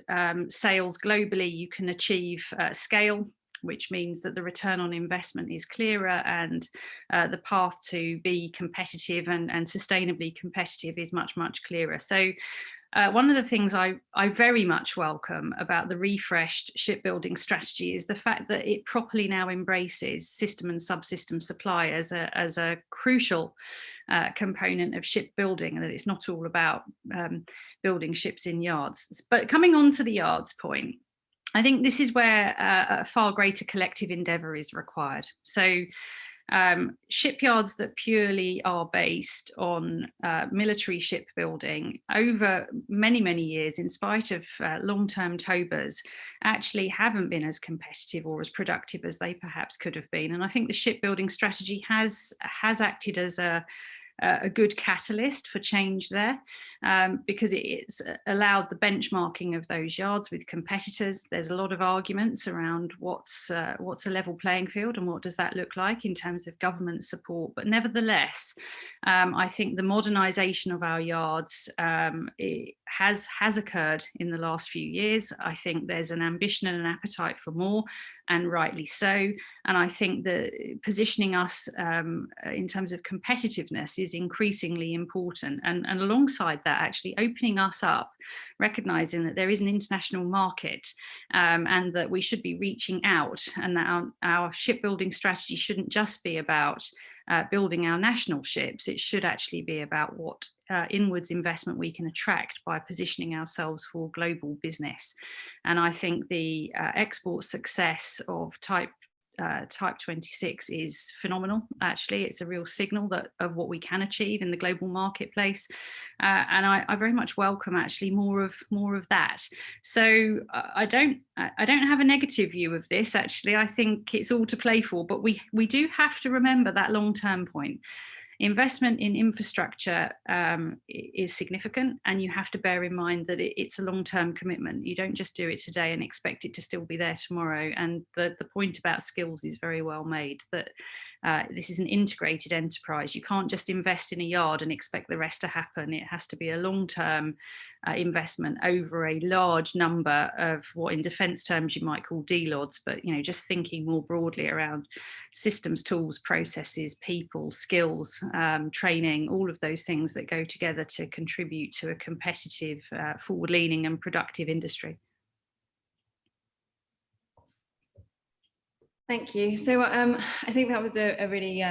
Speaker 2: sales globally, you can achieve scale, which means that the return on investment is clearer, and the path to be competitive and sustainably competitive is much clearer. So one of the things I very much welcome about the refreshed shipbuilding strategy is the fact that it properly now embraces system and subsystem supply as a crucial component of shipbuilding, and that it's not all about building ships in yards. But coming on to the yards point, I think this is where a far greater collective endeavour is required. So shipyards that purely are based on military shipbuilding over many years, in spite of long-term TOBAs, actually haven't been as competitive or as productive as they perhaps could have been. And I think the shipbuilding strategy has acted as a good catalyst for change there, because it's allowed the benchmarking of those yards with competitors. There's a lot of arguments around what's a level playing field and what does that look like in terms of government support. But nevertheless, I think the modernisation of our yards has occurred in the last few years. I think there's an ambition and an appetite for more, and rightly so. And I think that positioning us in terms of competitiveness is increasingly important. And alongside that, actually opening us up, recognising that there is an international market, and that we should be reaching out, and that our shipbuilding strategy shouldn't just be about building our national ships. It should actually be about what inwards investment we can attract by positioning ourselves for global business. And I think the export success of Type 26 is phenomenal. Actually, it's a real signal of what we can achieve in the global marketplace, and I very much welcome actually more of that. So I don't have a negative view of this. Actually, I think it's all to play for, but we do have to remember that long-term point. Investment in infrastructure is significant, and you have to bear in mind that it's a long-term commitment. You don't just do it today and expect it to still be there tomorrow. And the point about skills is very well made, that this is an integrated enterprise. You can't just invest in a yard and expect the rest to happen. It has to be a long-term investment over a large number of what in defence terms you might call DLODs, but just thinking more broadly around systems, tools, processes, people, skills, training, all of those things that go together to contribute to a competitive, forward-leaning and productive industry.
Speaker 3: Thank you. So I think that was a really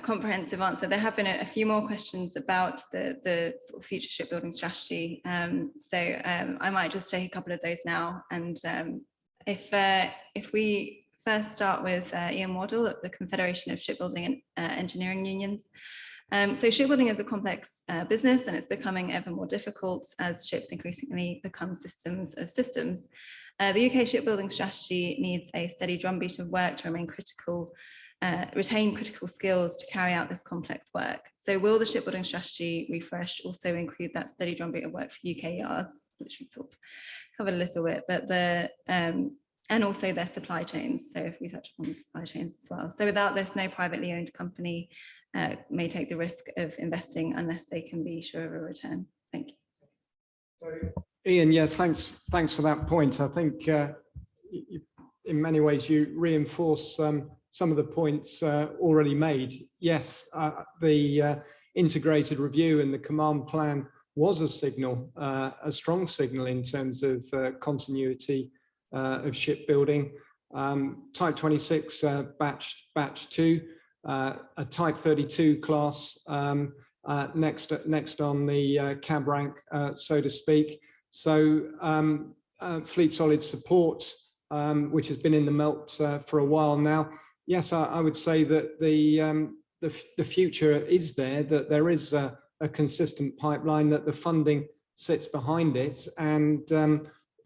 Speaker 3: comprehensive answer. There have been a few more questions about the sort of future shipbuilding strategy. So I might just take a couple of those now. And if we first start with Ian Waddell at the Confederation of Shipbuilding and Engineering Unions. So shipbuilding is a complex business, and it's becoming ever more difficult as ships increasingly become systems of systems. The UK shipbuilding strategy needs a steady drumbeat of work to retain critical skills to carry out this complex work. So will the shipbuilding strategy refresh also include that steady drumbeat of work for UK yards, which we sort of covered a little bit, but and also their supply chains. So if we touch on the supply chains as well. So without this, no privately owned company may take the risk of investing unless they can be sure of a return. Thank you.
Speaker 4: So, Ian, yes, thanks for that point. I think in many ways you reinforce some of the points already made. Yes, the integrated review and the command plan was a signal, a strong signal in terms of continuity of shipbuilding. Type 26 batch 2 a Type 32 class next on the cab rank, so to speak. So fleet solid support, which has been in the melt for a while now. Yes, I would say that the future is there, that there is a consistent pipeline, that the funding sits behind it, and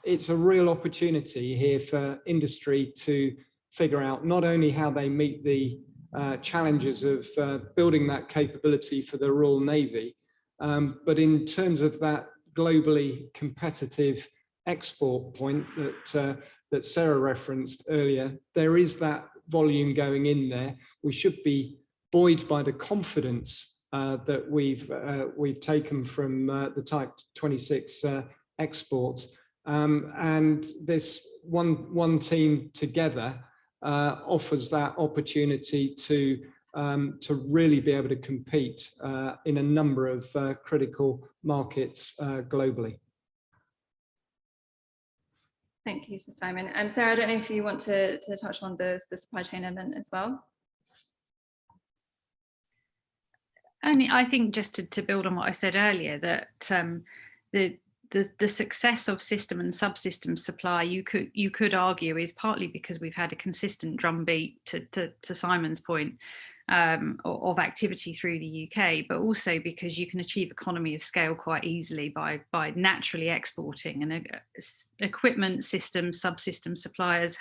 Speaker 4: it's a real opportunity here for industry to figure out not only how they meet the challenges of building that capability for the Royal Navy, but in terms of that globally competitive export point that Sarah referenced earlier, there is that volume going in there. We should be buoyed by the confidence that we've taken from the Type 26 exports, and this one team together offers that opportunity to really be able to compete in a number of critical markets globally.
Speaker 3: Thank you, Sir Simon. And Sarah, I don't know if you want to touch on the supply chain element as well.
Speaker 2: And I think just to build on what I said earlier, that the success of system and subsystem supply, you could argue, is partly because we've had a consistent drumbeat, to Simon's point, of activity through the UK, but also because you can achieve economy of scale quite easily by naturally exporting, and equipment systems, subsystem suppliers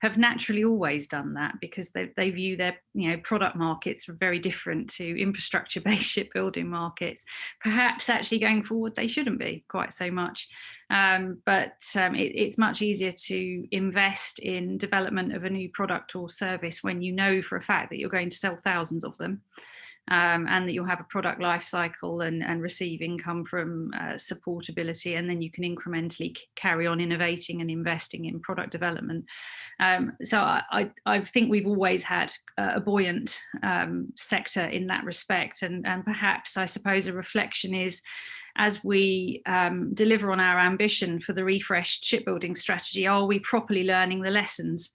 Speaker 2: have naturally always done that, because they view their product markets are very different to infrastructure-based shipbuilding markets. Perhaps actually going forward they shouldn't be quite so much, but it's much easier to invest in development of a new product or service when you know for a fact that you're going to sell thousands of them, and that you'll have a product life cycle and receive income from supportability, and then you can incrementally carry on innovating and investing in product development. So I think we've always had a buoyant sector in that respect, and perhaps I suppose a reflection is, as we deliver on our ambition for the refreshed shipbuilding strategy, are we properly learning the lessons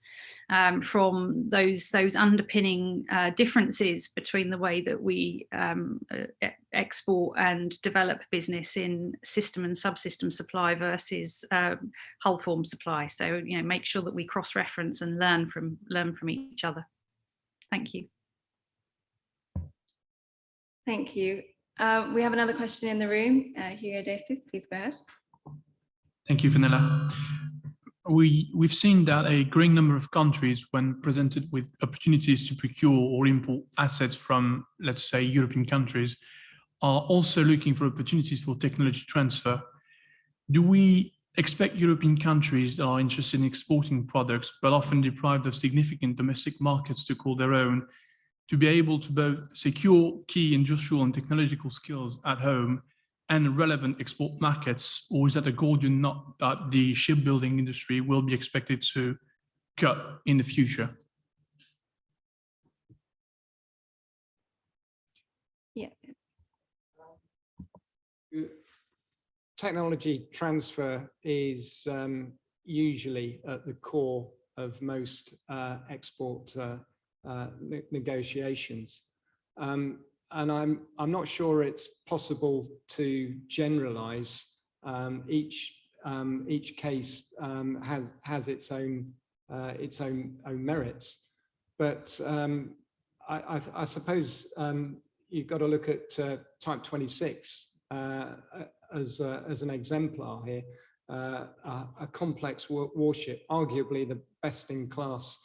Speaker 2: from those underpinning differences between the way that we export and develop business in system and subsystem supply versus hull form supply? So make sure that we cross-reference and learn from each other. Thank you.
Speaker 3: Thank you. We have another question in the room. Hugo Desis, please go ahead.
Speaker 7: Thank you, Fenella. We've seen that a growing number of countries, when presented with opportunities to procure or import assets from, let's say, European countries, are also looking for opportunities for technology transfer. Do we expect European countries that are interested in exporting products, but often deprived of significant domestic markets to call their own, to be able to both secure key industrial and technological skills at home and relevant export markets, or is that a Gordian knot that the shipbuilding industry will be expected to cut in the future?
Speaker 3: Yeah.
Speaker 4: Technology transfer is usually at the core of most export negotiations. And I'm not sure it's possible to generalize. Each case has its own merits, but I suppose you've got to look at Type 26 as an exemplar here. A complex warship, arguably the best in class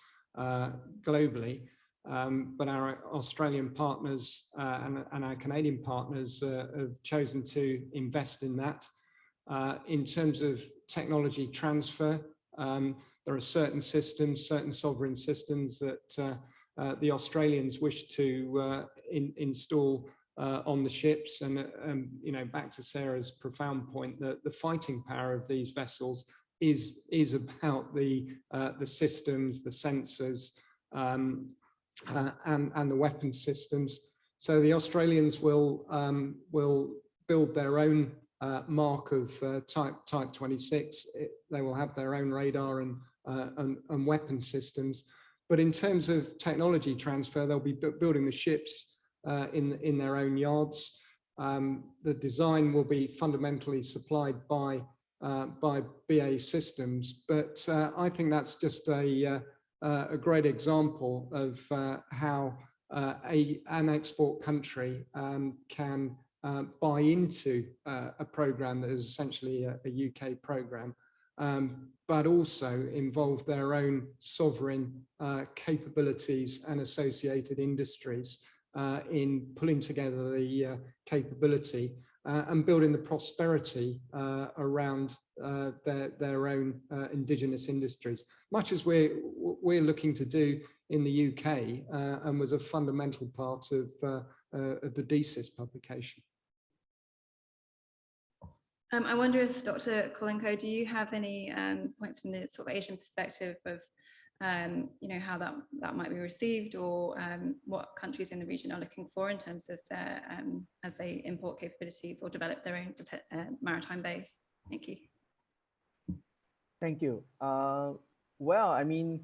Speaker 4: globally. But our Australian partners and our Canadian partners have chosen to invest in that. In terms of technology transfer, there are certain systems, certain sovereign systems that the Australians wish to install on the ships. And back to Sarah's profound point, that the fighting power of these vessels is about the systems, the sensors, and the weapon systems. So the Australians will build their own mark of Type 26. They will have their own radar and weapon systems. But in terms of technology transfer, they'll be building the ships in their own yards. The design will be fundamentally supplied by BAE Systems, but I think that's just a great example of how an export country can buy into a program that is essentially a UK program, but also involve their own sovereign capabilities and associated industries in pulling together the capability and building the prosperity around their own indigenous industries, much as we're looking to do in the UK, and was a fundamental part of the DCIS publication.
Speaker 3: I wonder if Dr. Colin Koh, do you have any points from the sort of Asian perspective of you know, how that might be received, or what countries in the region are looking for in terms of their as they import capabilities or develop their own maritime base? Thank you.
Speaker 5: Thank you. Well, I mean,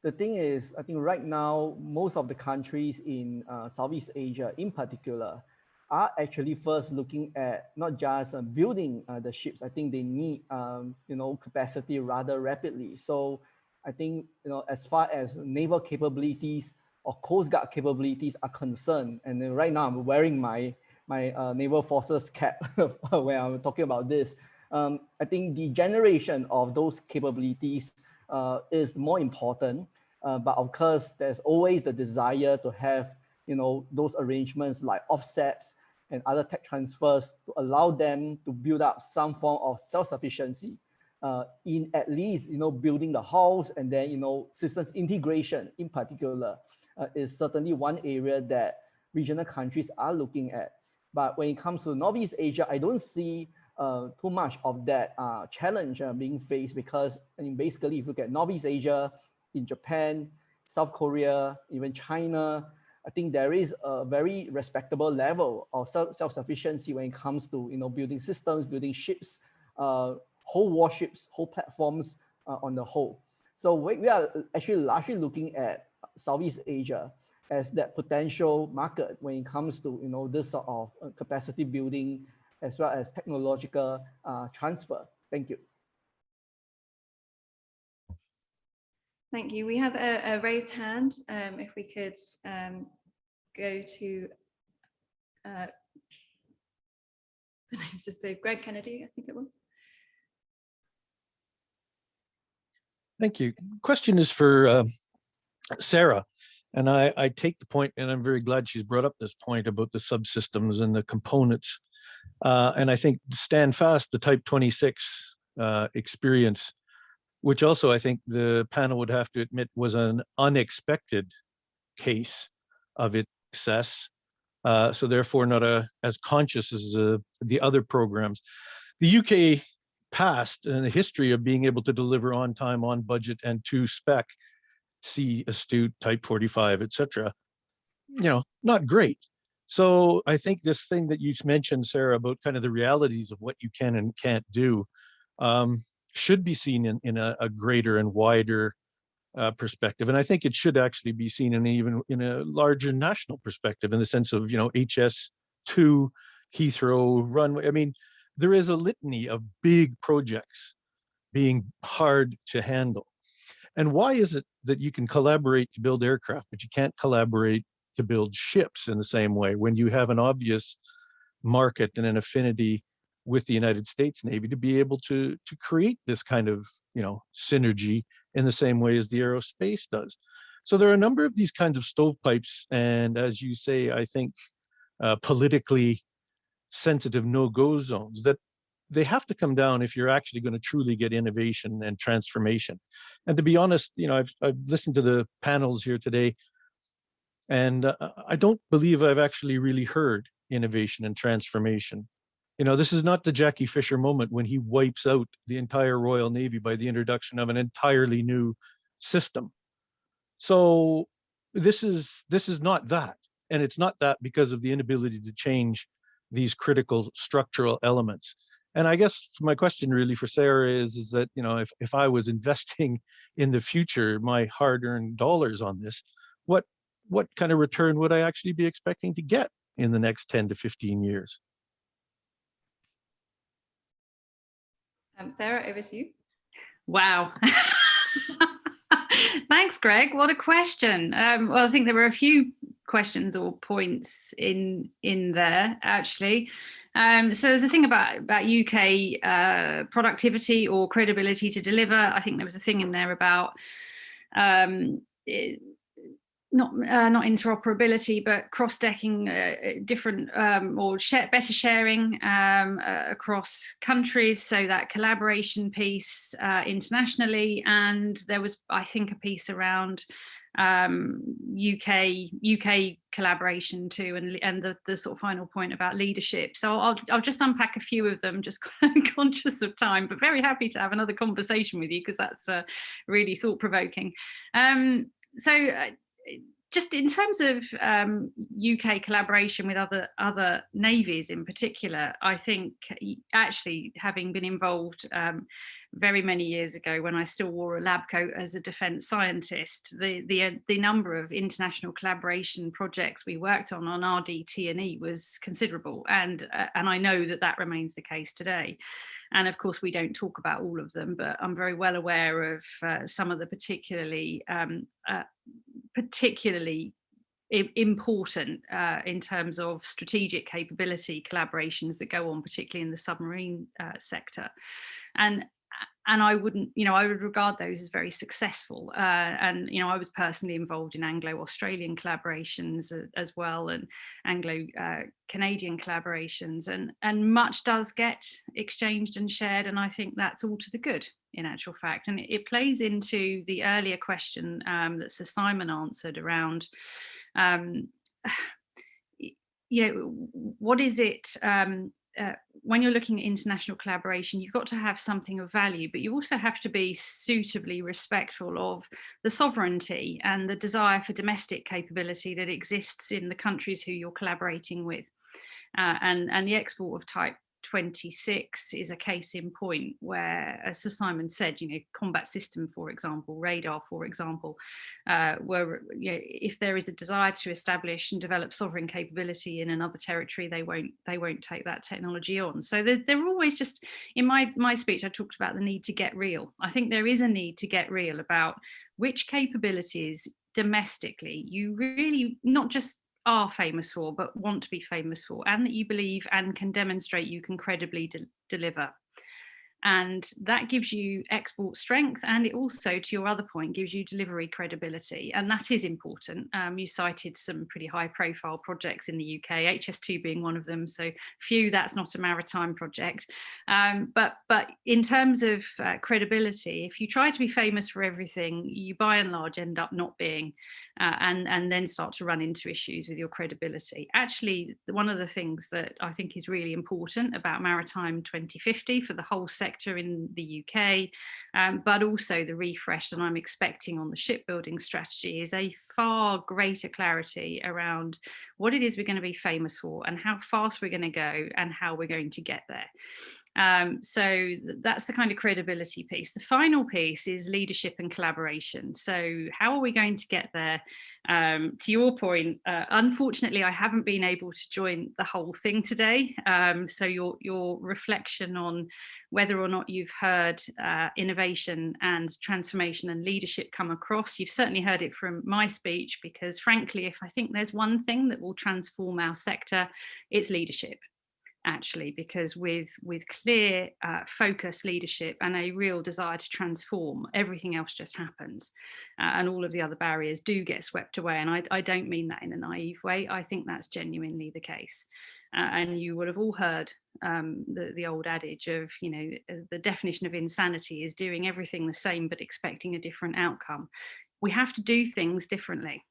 Speaker 5: the thing is, I think right now, most of the countries in Southeast Asia in particular are actually first looking at not just building the ships. I think they need, you know, capacity rather rapidly. So I think, you know, as far as naval capabilities or Coast Guard capabilities are concerned, and then right now I'm wearing my Naval Forces cap when I'm talking about this, I think the generation of those capabilities is more important. But of course, there's always the desire to have, you know, those arrangements like offsets and other tech transfers to allow them to build up some form of self-sufficiency in at least, you know, building the hulls, and then, you know, systems integration in particular is certainly one area that regional countries are looking at. But when it comes to Northeast Asia, I don't see too much of that challenge being faced, because I mean, basically, if you look at Northeast Asia, in Japan, South Korea, even China, I think there is a very respectable level of self-sufficiency when it comes to, you know, building systems, building ships, whole warships, whole platforms on the whole. So we are actually largely looking at Southeast Asia as that potential market when it comes to, you know, this sort of capacity building as well as technological transfer. Thank you.
Speaker 3: Thank you. We have a raised hand. If we could go to the name's just Greg Kennedy, I think it was.
Speaker 8: Thank you. Question is for Sarah. And I take the point, and I'm very glad she's brought up this point about the subsystems and the components. And I think stand fast, the Type 26 experience, which also I think the panel would have to admit was an unexpected case of its success. So therefore not as conscious as the other programs. The UK passed in the history of being able to deliver on time, on budget, and to spec, Sea Astute, Type 45, etc. You know, not great. So I think this thing that you mentioned, Sarah, about kind of the realities of what you can and can't do, should be seen in a greater and wider perspective. And I think it should actually be seen even in a larger national perspective, in the sense of, you know, HS2, Heathrow runway. I mean, there is a litany of big projects being hard to handle. And why is it that you can collaborate to build aircraft, but you can't collaborate to build ships in the same way, when you have an obvious market and an affinity with the United States Navy to be able to create this kind of, you know, synergy in the same way as the aerospace does? So there are a number of these kinds of stovepipes, and as you say, I think politically sensitive no-go zones that they have to come down if you're actually going to truly get innovation and transformation. And to be honest, you know, I've listened to the panels here today, and I don't believe I've actually really heard innovation and transformation. You know, this is not the Jackie Fisher moment when he wipes out the entire Royal Navy by the introduction of an entirely new system. So this is not that. And it's not that because of the inability to change these critical structural elements. And I guess my question really for Sarah is that, you know, if I was investing in the future, my hard-earned dollars on this, what kind of return would I actually be expecting to get in the next 10 to 15 years?
Speaker 3: Sarah, over to you.
Speaker 2: Wow. Thanks, Greg. What a question. Well, I think there were a few questions or points in there, actually. So there's a thing about UK productivity or credibility to deliver. I think there was a thing in there about not interoperability, but cross-decking different or better sharing across countries. So that collaboration piece internationally, and there was, I think, a piece around UK collaboration too, and the sort of final point about leadership. So I'll just unpack a few of them, just conscious of time, but very happy to have another conversation with you because that's really thought-provoking. Just in terms of UK collaboration with other navies in particular, I think actually having been involved very many years ago when I still wore a lab coat as a defence scientist, the number of international collaboration projects we worked on RDT&E was considerable, and I know that remains the case today. And of course, we don't talk about all of them, but I'm very well aware of some of the particularly important in terms of strategic capability collaborations that go on, particularly in the submarine sector. And I would regard those as very successful. And, you know, I was personally involved in Anglo-Australian collaborations as well, and Anglo-Canadian collaborations, and much does get exchanged and shared. And I think that's all to the good, in actual fact. And it plays into the earlier question that Sir Simon answered around, you know, what is it, when you're looking at international collaboration, you've got to have something of value, but you also have to be suitably respectful of the sovereignty and the desire for domestic capability that exists in the countries who you're collaborating with. And the export of Type 26 is a case in point where, as Sir Simon said, you know, combat system, for example, radar, for example, where, you know, if there is a desire to establish and develop sovereign capability in another territory, they won't take that technology on. So they're always just, in my speech, I talked about the need to get real. I think there is a need to get real about which capabilities domestically you really not just are famous for, but want to be famous for, and that you believe and can demonstrate you can credibly deliver. And that gives you export strength, and it also, to your other point, gives you delivery credibility, and that is important. You cited some pretty high profile projects in the UK, HS2 being one of them, so few, that's not a maritime project. But in terms of credibility, if you try to be famous for everything, you by and large end up not being, and then start to run into issues with your credibility. Actually, one of the things that I think is really important about Maritime 2050 for the whole sector in the UK, but also the refresh that I'm expecting on the shipbuilding strategy, is a far greater clarity around what it is we're going to be famous for and how fast we're going to go and how we're going to get there. So that's the kind of credibility piece. The final piece is leadership and collaboration. So how are we going to get there? To your point, unfortunately, I haven't been able to join the whole thing today. So your reflection on whether or not you've heard innovation and transformation and leadership come across, you've certainly heard it from my speech, because frankly, if I think there's one thing that will transform our sector, it's leadership. Actually, because with clear focus leadership and a real desire to transform, everything else just happens, and all of the other barriers do get swept away. And I don't mean that in a naive way. I think that's genuinely the case. And you would have all heard the old adage of, you know, the definition of insanity is doing everything the same but expecting a different outcome. We have to do things differently.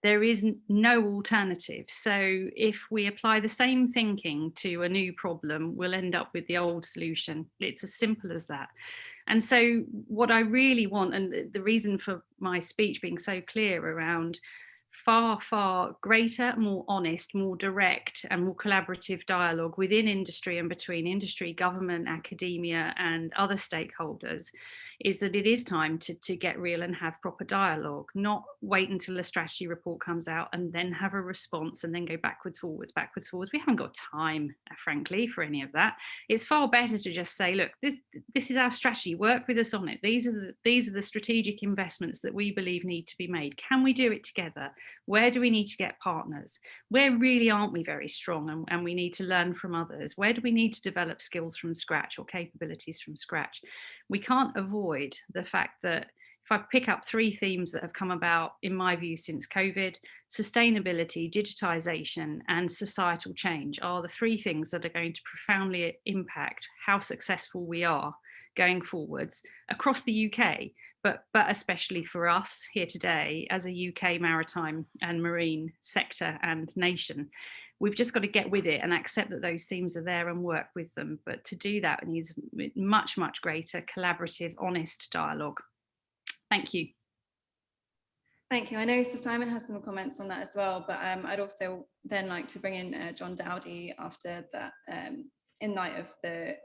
Speaker 2: There is no alternative. So if we apply the same thinking to a new problem, we'll end up with the old solution. It's as simple as that. And so what I really want, and the reason for my speech being so clear around far greater, more honest, more direct and more collaborative dialogue within industry and between industry, government, academia and other stakeholders is that it is time to get real and have proper dialogue, not wait until a strategy report comes out and then have a response and then go backwards, forwards. We haven't got time, frankly, for any of that. It's far better to just say, look, this is our strategy, work with us on it. These are the strategic investments that we believe need to be made. Can we do it together? Where do we need to get partners? Where really aren't we very strong and we need to learn from others? Where do we need to develop skills from scratch or capabilities from scratch? We can't avoid the fact that if I pick up 3 themes that have come about, in my view, since COVID, sustainability, digitization, and societal change are the 3 things that are going to profoundly impact how successful we are going forwards across the UK, but especially for us here today as a UK maritime and marine sector and nation. We've just got to get with it and accept that those themes are there and work with them. But to do that needs much greater collaborative, honest dialogue. Thank you.
Speaker 3: Thank you. I know Sir Simon has some comments on that as well, but I'd also then like to bring in John Dowdy after that, in light of the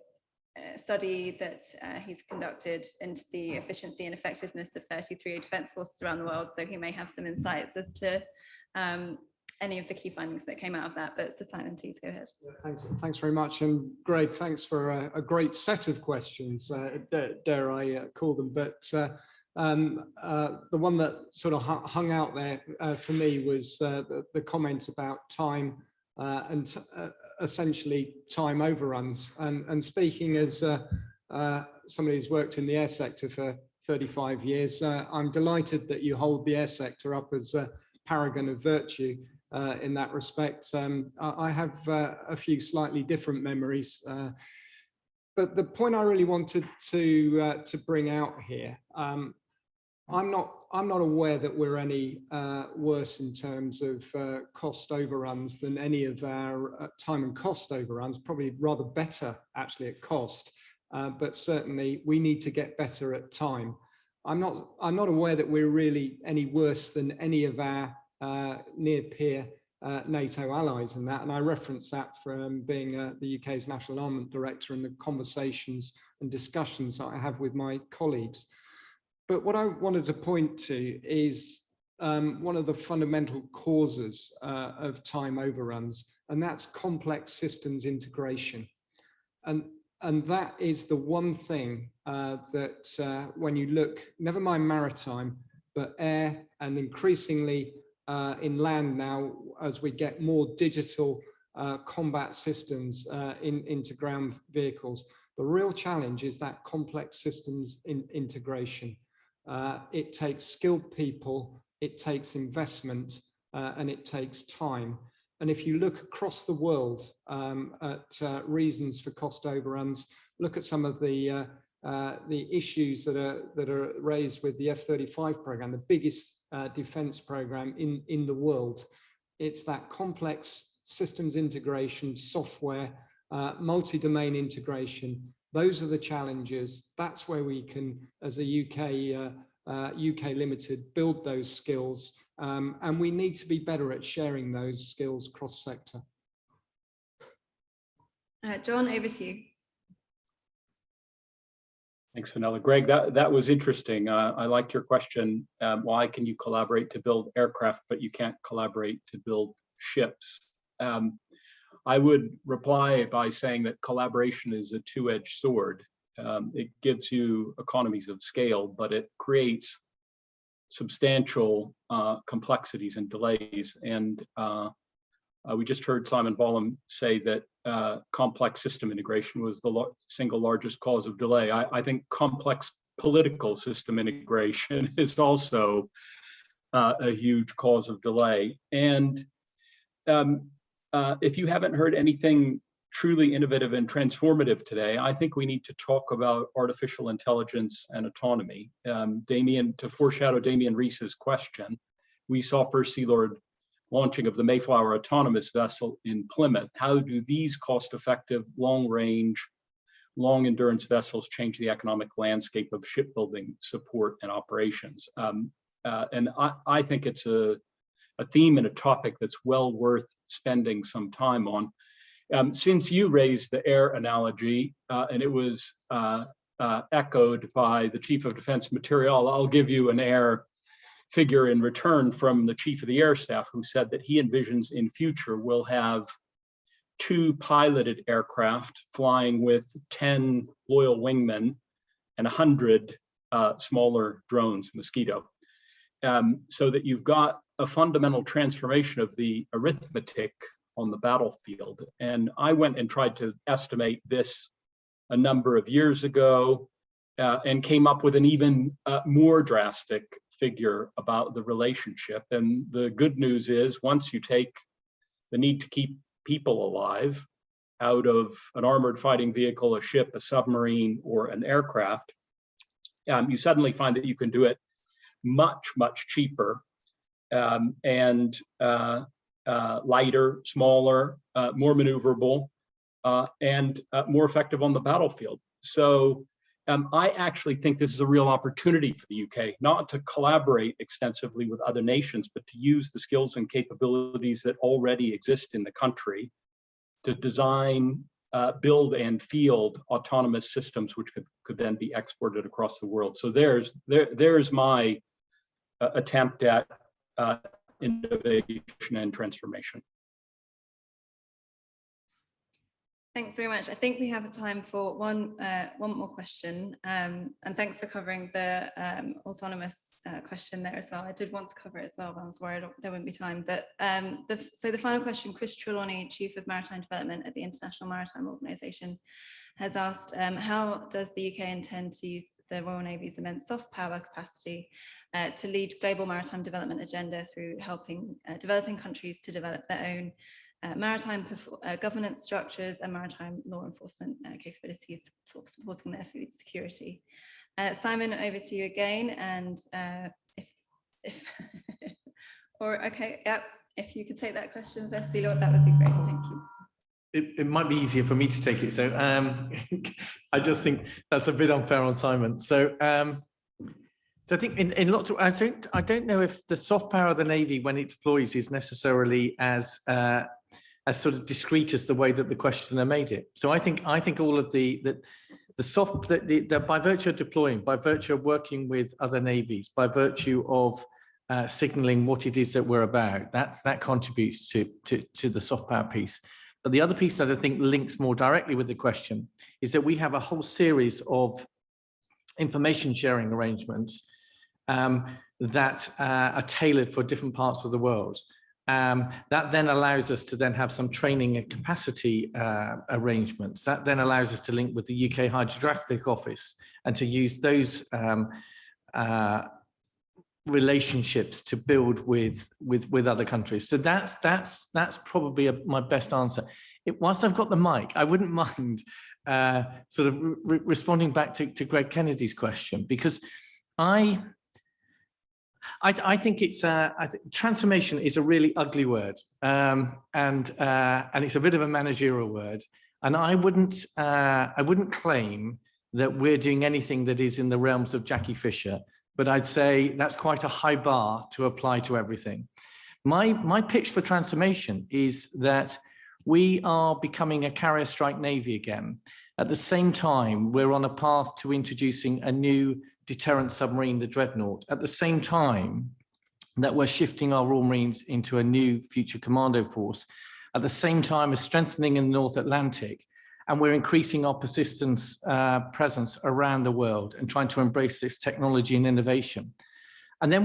Speaker 3: study that he's conducted into the efficiency and effectiveness of 33 defence forces around the world. So he may have some insights as to any of the key findings that came out of that. But Sir Simon, please go ahead.
Speaker 4: Thanks very much. And Greg, thanks for a great set of questions, dare I call them. But the one that sort of hung out there for me was the comment about time and essentially time overruns. And speaking as somebody who's worked in the air sector for 35 years, I'm delighted that you hold the air sector up as a paragon of virtue in that respect. I have a few slightly different memories, but the point I really wanted to bring out here, I'm not aware that we're any worse in terms of cost overruns than any of our time and cost overruns. Probably rather better actually at cost, but certainly we need to get better at time. I'm not aware that we're really any worse than any of our near peer NATO allies in that, and I reference that from being the UK's National Armament Director and the conversations and discussions that I have with my colleagues. But what I wanted to point to is one of the fundamental causes of time overruns, and that's complex systems integration. And that is the one thing that when you look, never mind maritime, but air and increasingly in land now, as we get more digital combat systems into ground vehicles, the real challenge is that complex systems integration. It takes skilled people, it takes investment, and it takes time. And if you look across the world at reasons for cost overruns, look at some of the issues that are raised with the F-35 program, the biggest defense program in the world. It's that complex systems integration, software, multi-domain integration. Those are the challenges. That's where we can, as a UK Limited, build those skills. And we need to be better at sharing those skills cross-sector.
Speaker 3: John, over to you.
Speaker 1: Thanks, Fenella. Greg, that was interesting. I liked your question. Why can you collaborate to build aircraft, but you can't collaborate to build ships? I would reply by saying that collaboration is a two-edged sword. It gives you economies of scale, but it creates substantial complexities and delays. And we just heard Simon Bollam say that complex system integration was the single largest cause of delay. I think complex political system integration is also a huge cause of delay. And if you haven't heard anything truly innovative and transformative today, I think we need to talk about artificial intelligence and autonomy. Damien, to foreshadow Damien Reese's question, we saw First Sea Lord launching of the Mayflower autonomous vessel in Plymouth. How do these cost-effective, long-range, long-endurance vessels change the economic landscape of shipbuilding support and operations? And I think it's theme and a topic that's well worth spending some time on. Since you raised the air analogy, and it was echoed by the Chief of Defense Material, I'll give you an air figure in return from the Chief of the Air Staff, who said that he envisions in future we'll have 2 piloted aircraft flying with 10 loyal wingmen and 100 smaller drones, Mosquito, so that you've got a fundamental transformation of the arithmetic on the battlefield. And I went and tried to estimate this a number of years ago and came up with an even more drastic figure about the relationship. And the good news is, once you take the need to keep people alive out of an armored fighting vehicle, a ship, a submarine, or an aircraft, you suddenly find that you can do it much, much cheaper and lighter, smaller, more maneuverable, and more effective on the battlefield. So I actually think this is a real opportunity for the UK, not to collaborate extensively with other nations, but to use the skills and capabilities that already exist in the country to design, build, and field autonomous systems, which could then be exported across the world. So there's my attempt at innovation and transformation.
Speaker 3: Thanks very much. I think we have time for one more question. And thanks for covering the autonomous question there as well. I did want to cover it as well, but I was worried there wouldn't be time. But so the final question, Chris Trelawney, Chief of Maritime Development at the International Maritime Organization, has asked, how does the UK intend to use the Royal Navy's immense soft power capacity to lead global maritime development agenda through helping developing countries to develop their own maritime governance structures and maritime law enforcement capabilities, supporting their food security? Simon, over to you again. And if or okay, yeah, if you could take that question first, Lord, that would be great. Thank you.
Speaker 9: It might be easier for me to take it. So I just think that's a bit unfair on Simon. So so I think in lots of, I don't know if the soft power of the Navy when it deploys is necessarily as sort of discreet as the way that the questioner made it. So I think all of the by virtue of deploying, by virtue of working with other navies, by virtue of signaling what it is that we're about, that contributes to the soft power piece. But the other piece that I think links more directly with the question is that we have a whole series of information sharing arrangements that are tailored for different parts of the world. That then allows us to then have some training and capacity arrangements. That then allows us to link with the UK Hydrographic Office and to use those relationships to build with other countries. So that's probably my best answer. Whilst I've got the mic, I wouldn't mind sort of responding back to Greg Kennedy's question, because I think it's transformation is a really ugly word, and it's a bit of a managerial word, and I wouldn't claim that we're doing anything that is in the realms of Jackie Fisher, but I'd say that's quite a high bar to apply to everything. My pitch for transformation is that we are becoming a carrier strike Navy again. At the same time, we're on a path to introducing a new deterrent submarine, the Dreadnought. At the same time that we're shifting our Royal Marines into a new future commando force. At the same time as strengthening in the North Atlantic, and we're increasing our persistence presence around the world and trying to embrace this technology and innovation. And then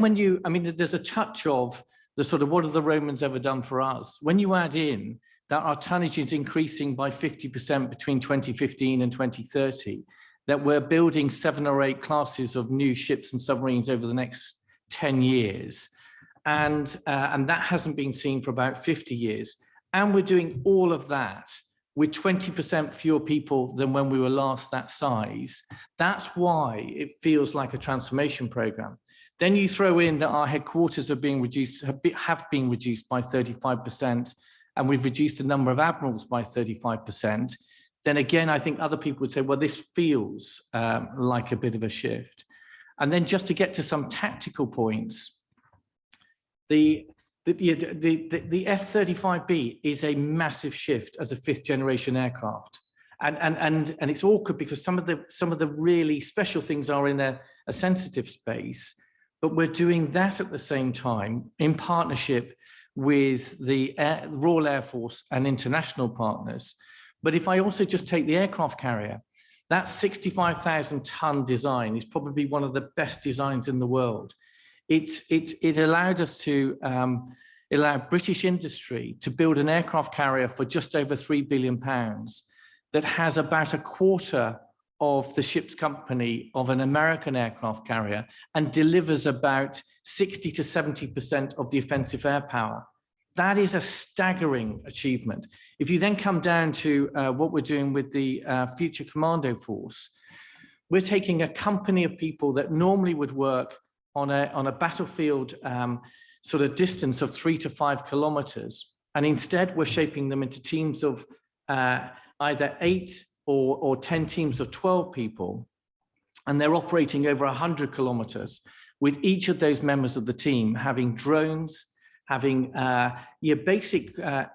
Speaker 9: there's a touch of the sort of, what have the Romans ever done for us? When you add in that our tonnage is increasing by 50% between 2015 and 2030, that we're building 7 or 8 classes of new ships and submarines over the next 10 years. And that hasn't been seen for about 50 years. And we're doing all of that with 20% fewer people than when we were last that size. That's why it feels like a transformation program. Then you throw in that our headquarters have been reduced by 35%, and we've reduced the number of admirals by 35%. Then again, I think other people would say, well, this feels like a bit of a shift. And then just to get to some tactical points, the The F-35B is a massive shift as a 5th generation aircraft. And it's awkward because some of the really special things are in a sensitive space, but we're doing that at the same time in partnership with the Royal Air Force and international partners. But if I also just take the aircraft carrier, that 65,000 ton design is probably one of the best designs in the world. It allowed us to allow British industry to build an aircraft carrier for just over £3 billion that has about a quarter of the ship's company of an American aircraft carrier and delivers about 60 to 70% of the offensive air power. That is a staggering achievement. If you then come down to what we're doing with the Future Commando Force, we're taking a company of people that normally would work on a battlefield sort of distance of 3 to 5 kilometers. And instead, we're shaping them into teams of either 8 or 10 teams of 12 people. And they're operating over 100 kilometers, with each of those members of the team having drones, having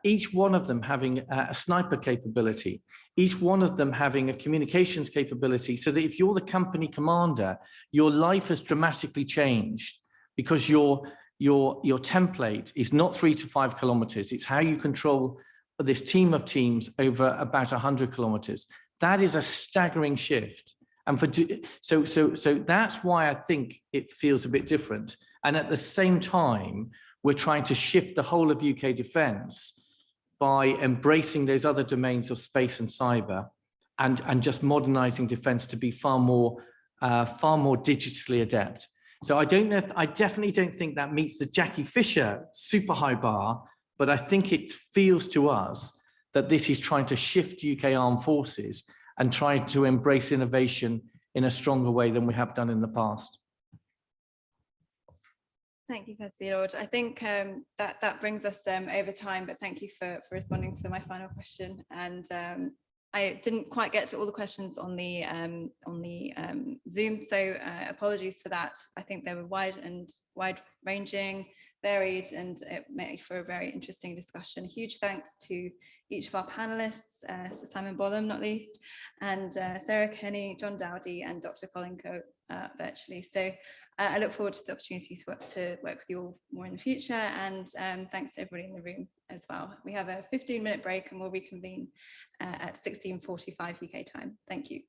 Speaker 9: each one of them having a sniper capability, each one of them having a communications capability, so that if you're the company commander, your life has dramatically changed because your template is not 3 to 5 kilometers. It's how you control this team of teams over about 100 kilometers. That is a staggering shift. And so that's why I think it feels a bit different. And at the same time, we're trying to shift the whole of UK defence by embracing those other domains of space and cyber, and just modernising defence to be far more digitally adept. So I definitely don't think that meets the Jackie Fisher super high bar, but I think it feels to us that this is trying to shift UK armed forces and trying to embrace innovation in a stronger way than we have done in the past.
Speaker 3: Thank you, First Sea Lord. I think that brings us over time, but thank you for responding to my final question. And I didn't quite get to all the questions on the Zoom, so apologies for that. I think they were wide-ranging, varied, and it made for a very interesting discussion. Huge thanks to each of our panelists, Sir Simon Bollam, not least, and Sarah Kenny, John Dowdy, and Dr. Colin Koh virtually. So I look forward to the opportunity to work with you all more in the future, and thanks to everybody in the room as well. We have a 15-minute break and we'll reconvene at 16:45 UK time. Thank you.